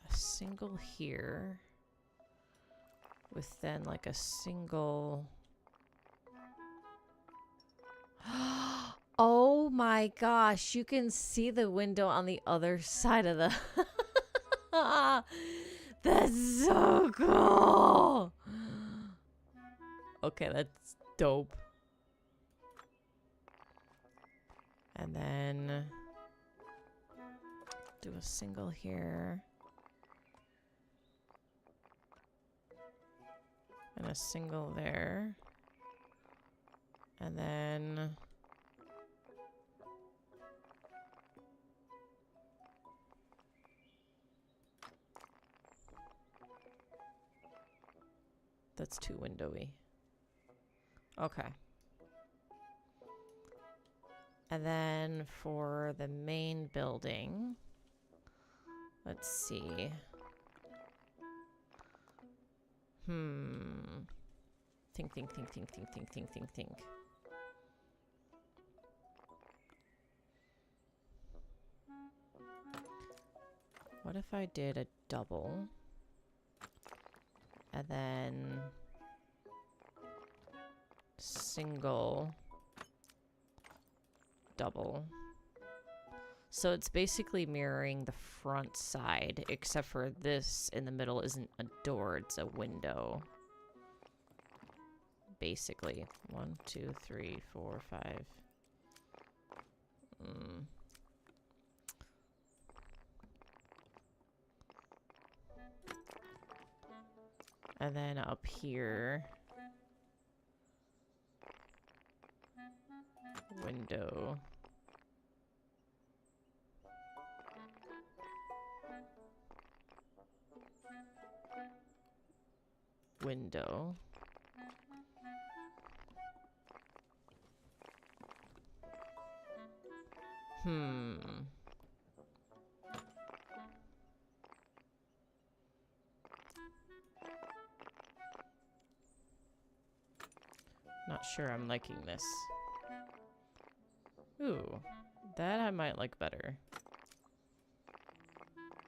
a single here with then like a single. Oh my gosh, you can see the window on the other side of the That's so cool. Okay, that's dope. And then do a single here. And a single there. And then that's too windowy. Okay. And then for the main building, let's see. Think. What if I did a double? And then single, double. So it's basically mirroring the front side, except for this in the middle isn't a door, it's a window. Basically. 1, 2, 3, 4, 5. And then up here, window. Window. not sure I'm liking this. Ooh, that I might like better.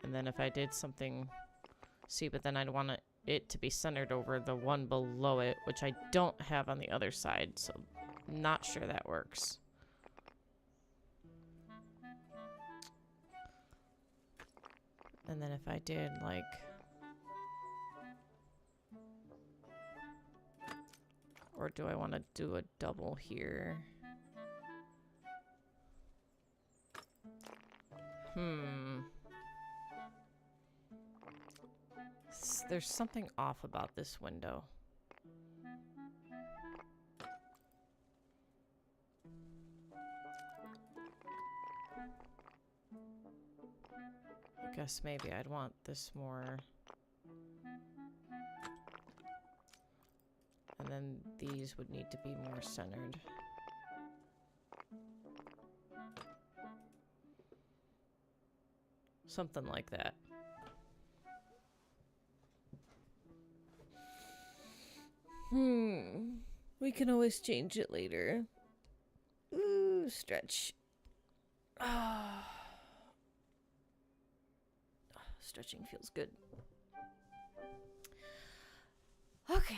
And then if I did something... See, but then I'd want it to be centered over the one below it, which I don't have on the other side, so not sure that works. And then if I did, like... Or do I want to do a double here? There's something off about this window. I guess maybe I'd want this more. And then these would need to be more centered. Something like that. We can always change it later. Ooh, stretch. Stretching feels good. Okay.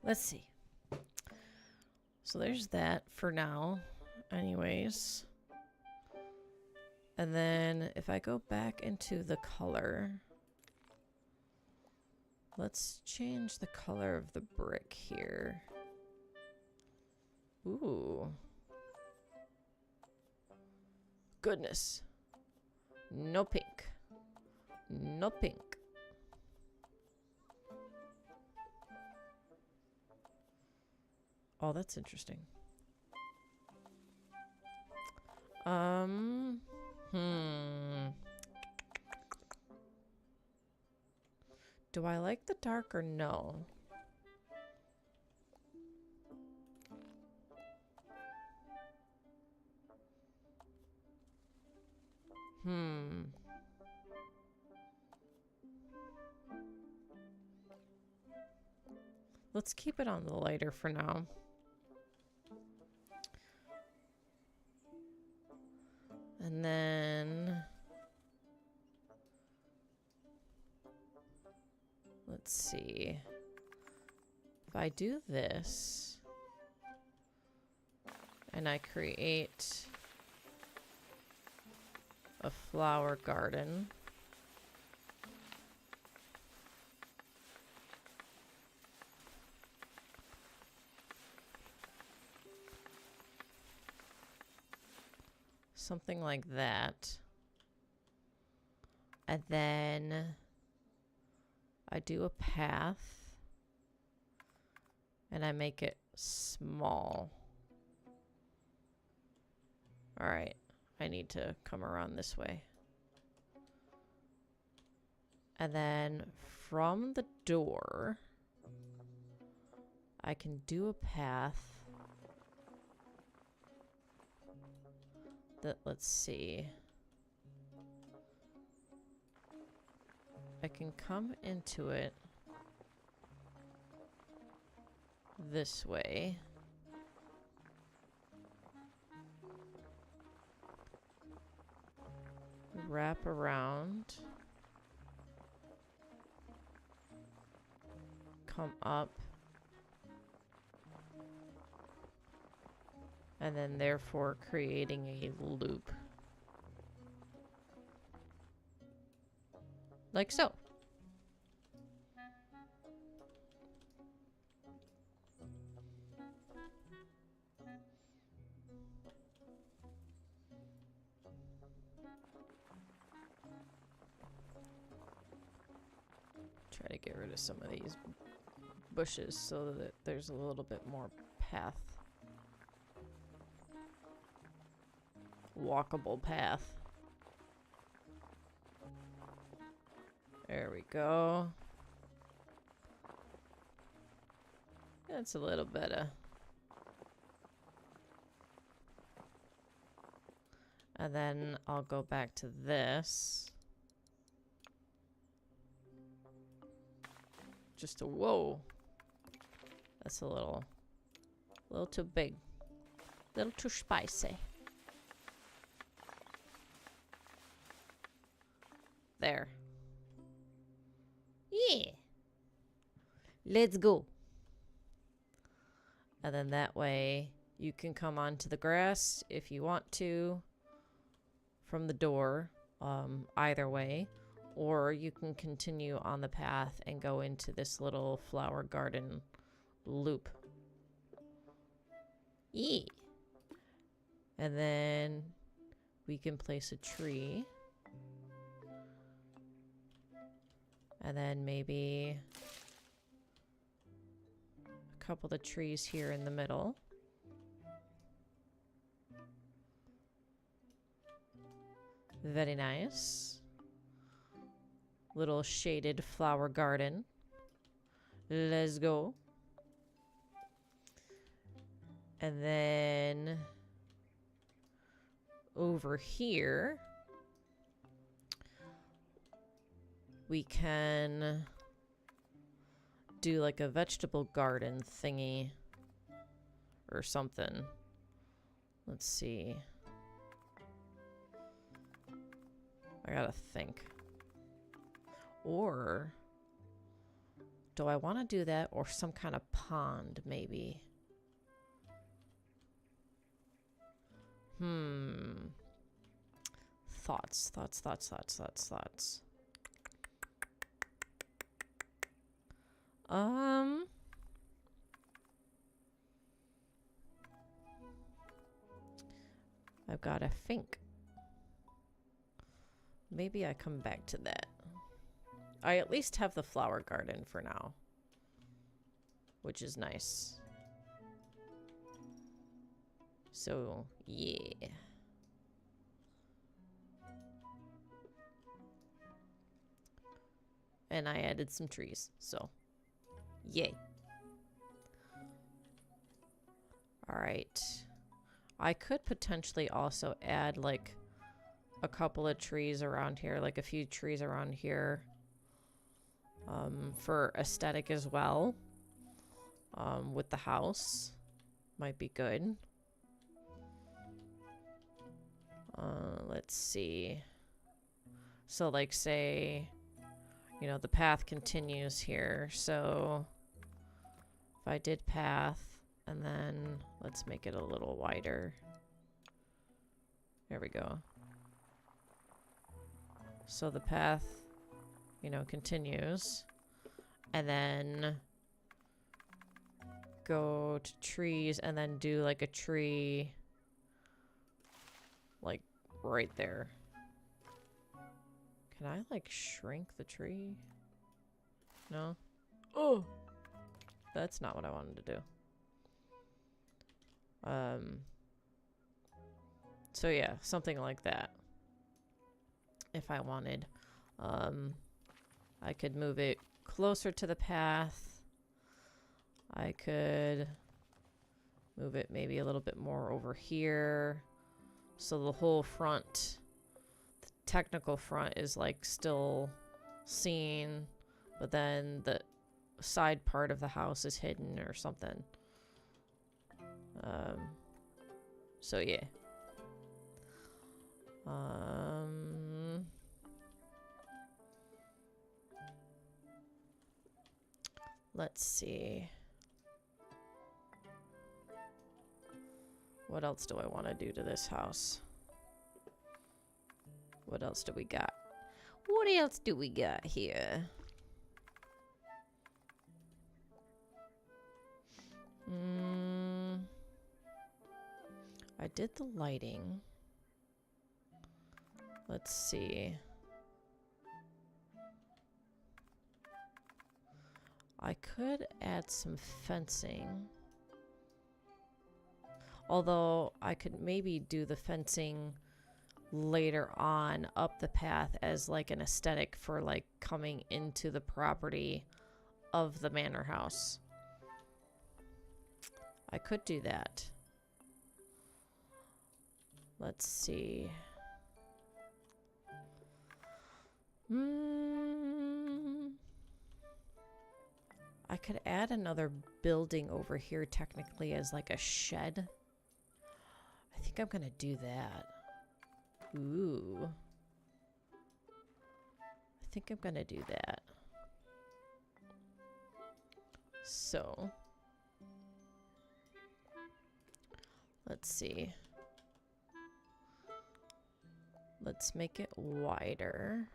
Let's see. So there's that for now. Anyways. And then if I go back into the color, let's change the color of the brick here. Ooh. Goodness. No pink. No pink. Oh, that's interesting. Do I like the dark or no? Let's keep it on the lighter for now. And then... Let's see. If I do this... And I create... a flower garden... Something like that. And then I do a path and I make it small. All right, I need to come around this way. And then from the door, I can do a path. That, let's see. I can come into it this way. Wrap around. Come up. And then therefore creating a loop. Like so. Try to get rid of some of these bushes so that there's a little bit more path. Walkable path. There we go. That's a little better. And then I'll go back to this. Just a whoa. That's a little A little too big. A little too spicy. There. Yeah. Let's go. And then that way you can come onto the grass if you want to from the door, either way. Or you can continue on the path and go into this little flower garden loop. Yeah. And then we can place a tree. And then maybe a couple of the trees here in the middle. Very nice. Little shaded flower garden. Let's go. And then over here, we can do like a vegetable garden thingy or something. Let's see. I gotta think. Or do I want to do that or some kind of pond maybe? Thoughts. I've got to think. Maybe I come back to that. I at least have the flower garden for now, which is nice. So, yeah. And I added some trees, so yay. Alright. I could potentially also add like a couple of trees around here, like a few trees around here, for aesthetic as well, with the house. Might be good. Let's see. So like say, you know, the path continues here. So if I did path and then let's make it a little wider. There we go. So the path, you know, continues. And then go to trees and then do like a tree like right there. Can I like shrink the tree? No? Oh! That's not what I wanted to do. So yeah, something like that. If I wanted. I could move it closer to the path. I could move it maybe a little bit more over here. So the whole front, the technical front is like still seen, but then the side part of the house is hidden or something. So yeah. Let's see. What else do I want to do to this house? What else do we got? What else do we got here? I did the lighting. Let's see. I could add some fencing. Although I could maybe do the fencing later on up the path as like an aesthetic for like coming into the property of the manor house. I could do that. Let's see. I could add another building over here technically as like a shed. I think I'm gonna do that. Ooh. I think I'm gonna do that. So. Let's see. Let's make it wider.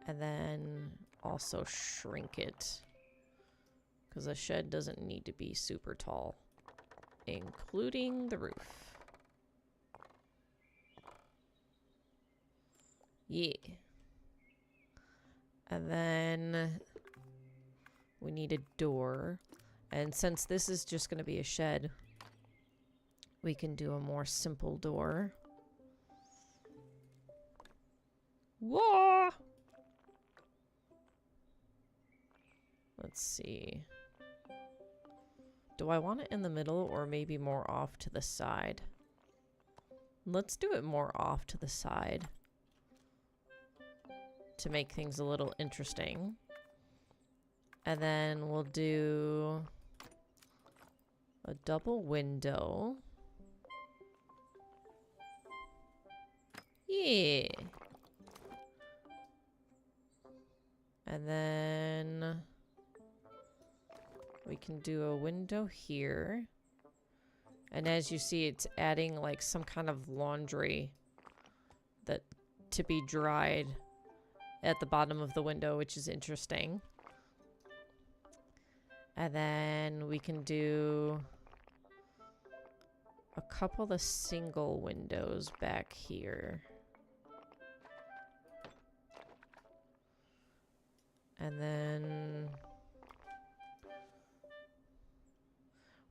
And then also shrink it. Because a shed doesn't need to be super tall. Including the roof. Yeah. And then we need a door. And since this is just going to be a shed, we can do a more simple door. Whoa! Let's see. Do I want it in the middle or maybe more off to the side? Let's do it more off to the side to make things a little interesting. And then we'll do a double window. Yeah. And then we can do a window here. And as you see, it's adding like some kind of laundry that to be dried at the bottom of the window, which is interesting. And then we can do a couple of single windows back here. And then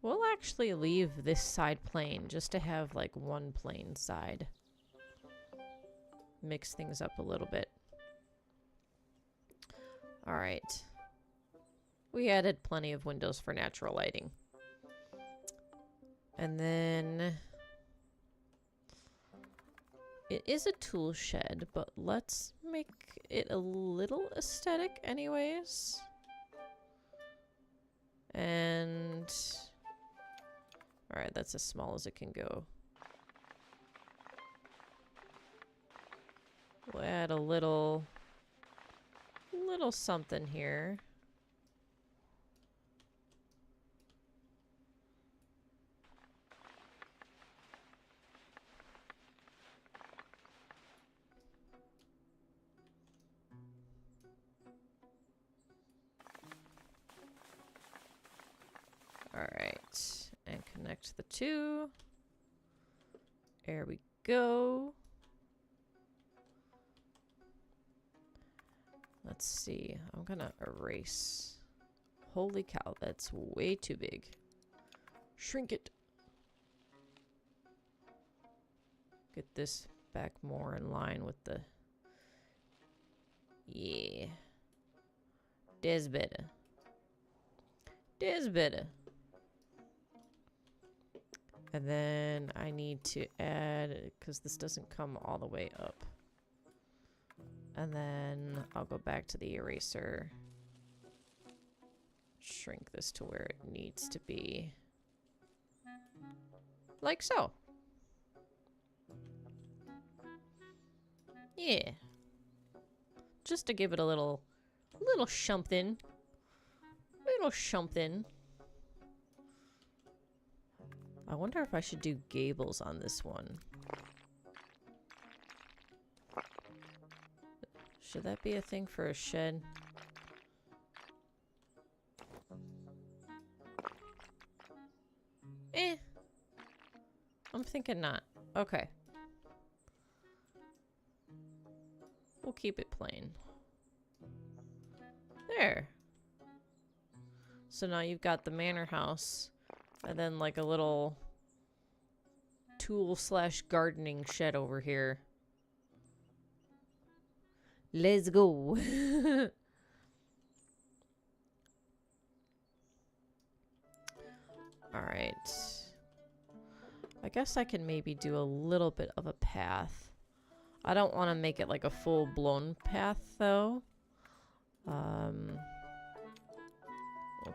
we'll actually leave this side plain just to have like one plain side. Mix things up a little bit. All right. We added plenty of windows for natural lighting. And then it is a tool shed, but let's make it a little aesthetic anyways. And all right, that's as small as it can go. We'll add a little something here. Alright, and connect the two. There we go. Let's see, I'm gonna erase. Holy cow, that's way too big. Shrink it. Get this back more in line with the... Yeah. There's better. There's better. And then I need to add, because this doesn't come all the way up. And then I'll go back to the eraser. Shrink this to where it needs to be. Like so. Yeah. Just to give it a little something. Little something. I wonder if I should do gables on this one. Should that be a thing for a shed? I'm thinking not. Okay. We'll keep it plain. There. So now you've got the manor house. And then like a little tool/gardening shed over here. Let's go. Alright. I guess I can maybe do a little bit of a path. I don't want to make it like a full-blown path though. We'll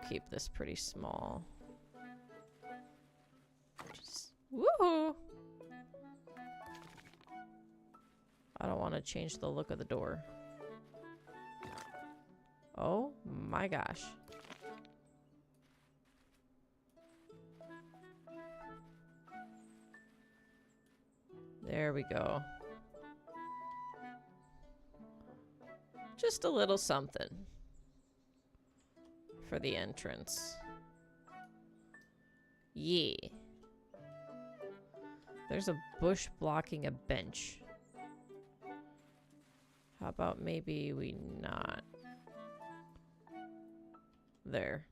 keep this pretty small. Just, woohoo! I don't want to change the look of the door. Oh my gosh. There we go. Just a little something for the entrance. Yeah. There's a bush blocking a bench. How about maybe we not? There.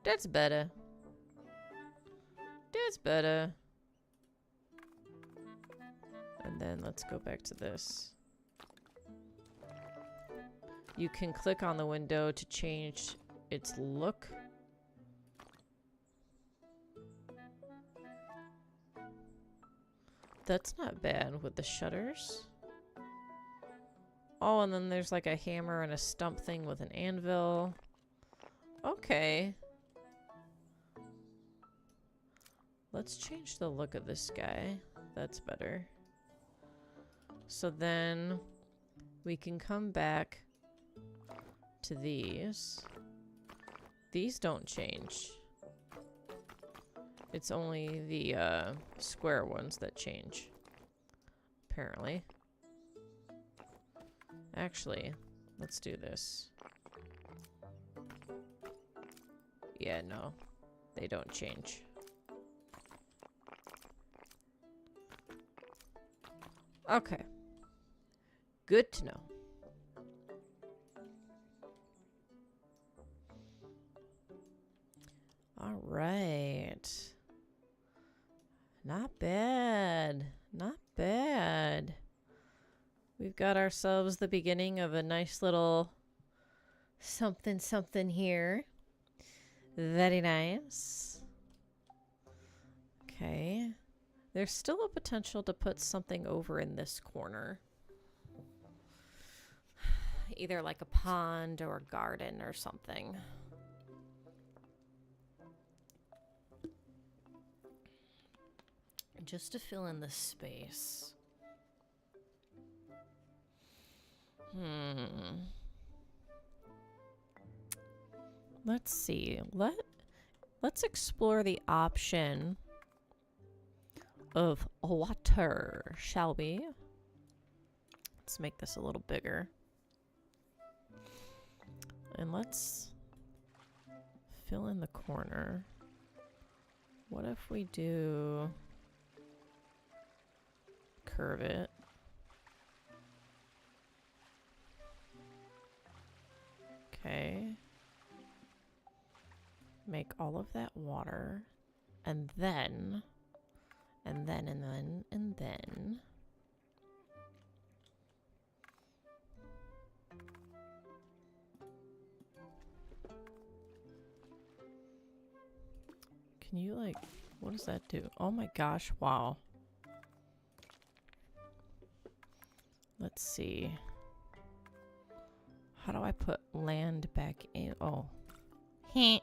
That's better. That's better. And then let's go back to this. You can click on the window to change its look. That's not bad with the shutters. Oh, and then there's like a hammer and a stump thing with an anvil. Okay. Let's change the look of this guy. That's better. So then we can come back to these. These don't change. It's only the square ones that change, apparently. Actually, let's do this. Yeah, no, they don't change. Okay. Good to know. All right. Not bad. Not bad. We've got ourselves the beginning of a nice little something something here. Very nice. Okay. There's still a potential to put something over in this corner. Either like a pond or a garden or something. Just to fill in the space. Let's see. Let's explore the option of water, shall we? Let's make this a little bigger. And let's fill in the corner. What if we do curve it? Okay. Make all of that water. And then... And then... Can you, like... What does that do? Oh my gosh, wow. Let's see. How do I put land back in? Oh. Heh.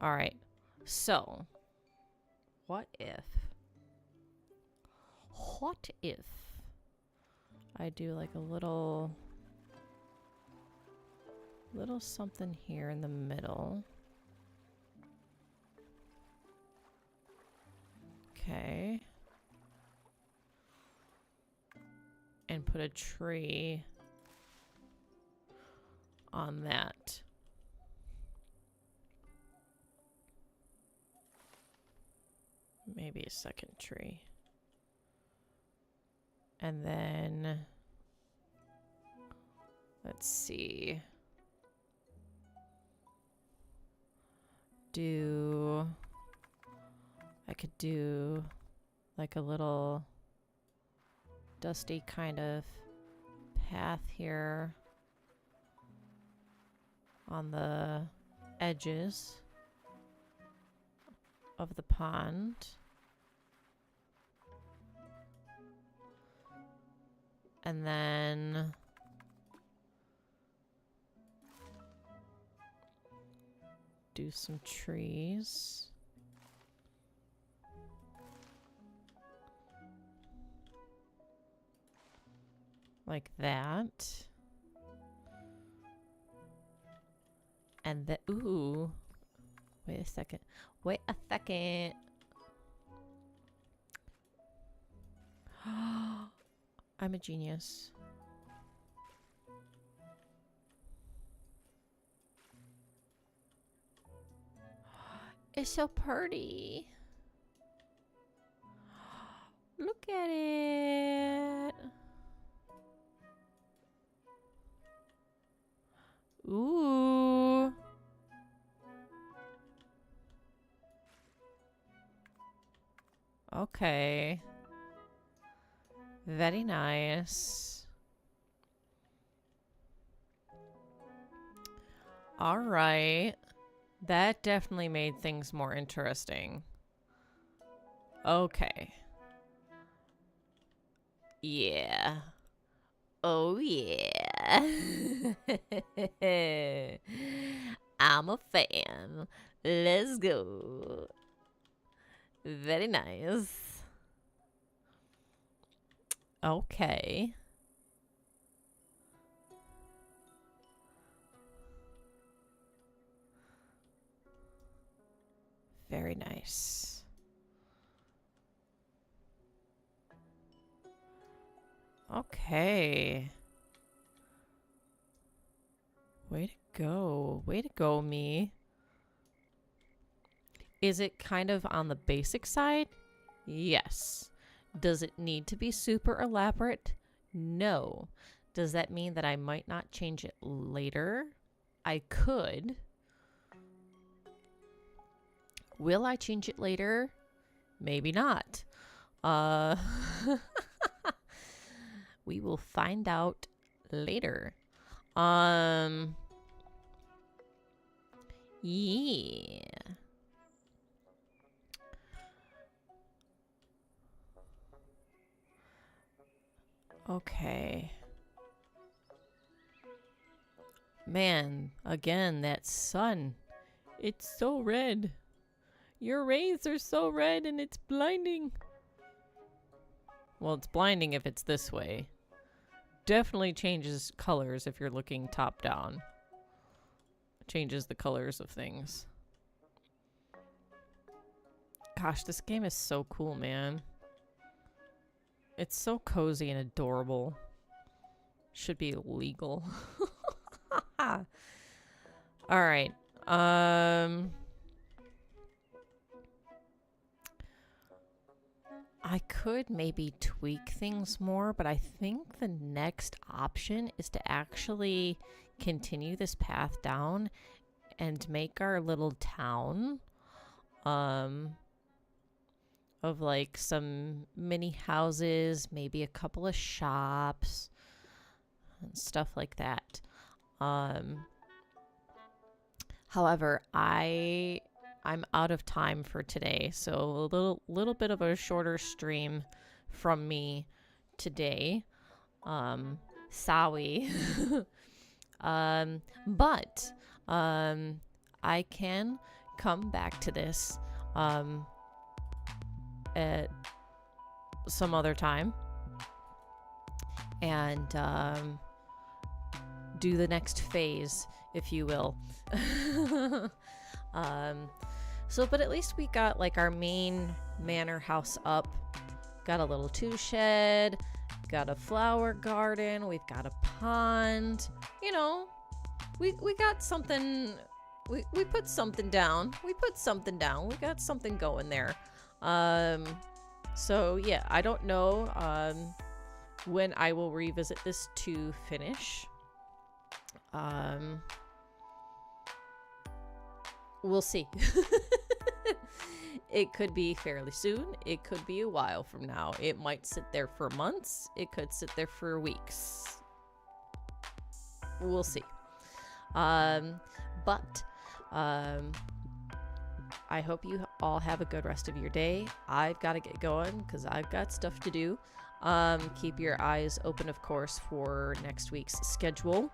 Alright. So. What if I do like a little something here in the middle? Okay. And put a tree on that. Maybe a second tree. And then let's see. I could do like a little dusty kind of path here on the edges of the pond. And then do some trees. Like that. And the ooh. Wait a second. Wait a second. I'm a genius. It's so pretty. Look at it. Ooh. Okay. Very nice. All right. That definitely made things more interesting. Okay. Yeah. Oh, yeah. I'm a fan. Let's go. Very nice. Okay. Very nice. Okay. Way to go. Way to go, me. Is it kind of on the basic side? Yes. Does it need to be super elaborate? No. Does that mean that I might not change it later? I could. Will I change it later? Maybe not. We will find out later. Yeah. Okay. Man, again, that sun. It's so red. Your rays are so red and it's blinding. Well, it's blinding if it's this way. Definitely changes colors if you're looking top down. Changes the colors of things. Gosh, this game is so cool, man. It's so cozy and adorable. Should be legal. Alright. I could maybe tweak things more, but I think the next option is to actually continue this path down and make our little town of like some mini houses, maybe a couple of shops and stuff like that. However, I'm out of time for today, so a little bit of a shorter stream from me today. Sorry. But I can come back to this at some other time and do the next phase, if you will. But at least we got like our main manor house up. Got a little 2-shed, got a flower garden, we've got a pond. You know, we got something. We put something down. We got something going there. So yeah, I don't know when I will revisit this to finish. We'll see. It could be fairly soon. It could be a while from now. It might sit there for months. It could sit there for weeks. We'll see. But I hope you all have a good rest of your day. I've got to get going because I've got stuff to do. Keep your eyes open, of course, for next week's schedule.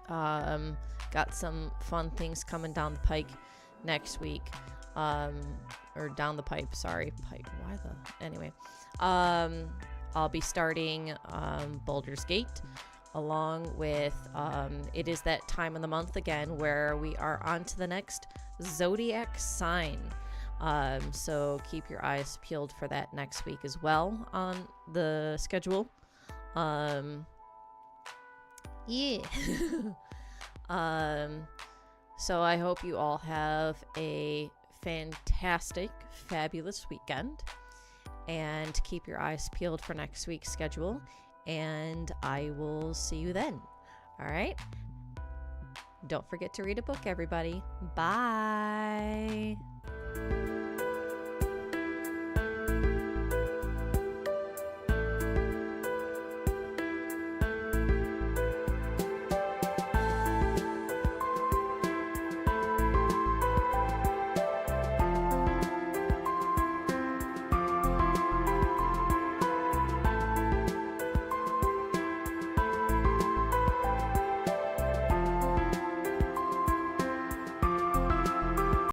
Got some fun things coming down the pike next week. Or down the pipe, sorry. Pipe, why the... Anyway. I'll be starting Baldur's Gate, along with it is that time of the month again where we are on to the next zodiac sign. So keep your eyes peeled for that next week as well on the schedule. Yeah. So I hope you all have a fantastic, fabulous weekend, and keep your eyes peeled for next week's schedule, and I will see you then. All right? Don't forget to read a book, everybody. Bye.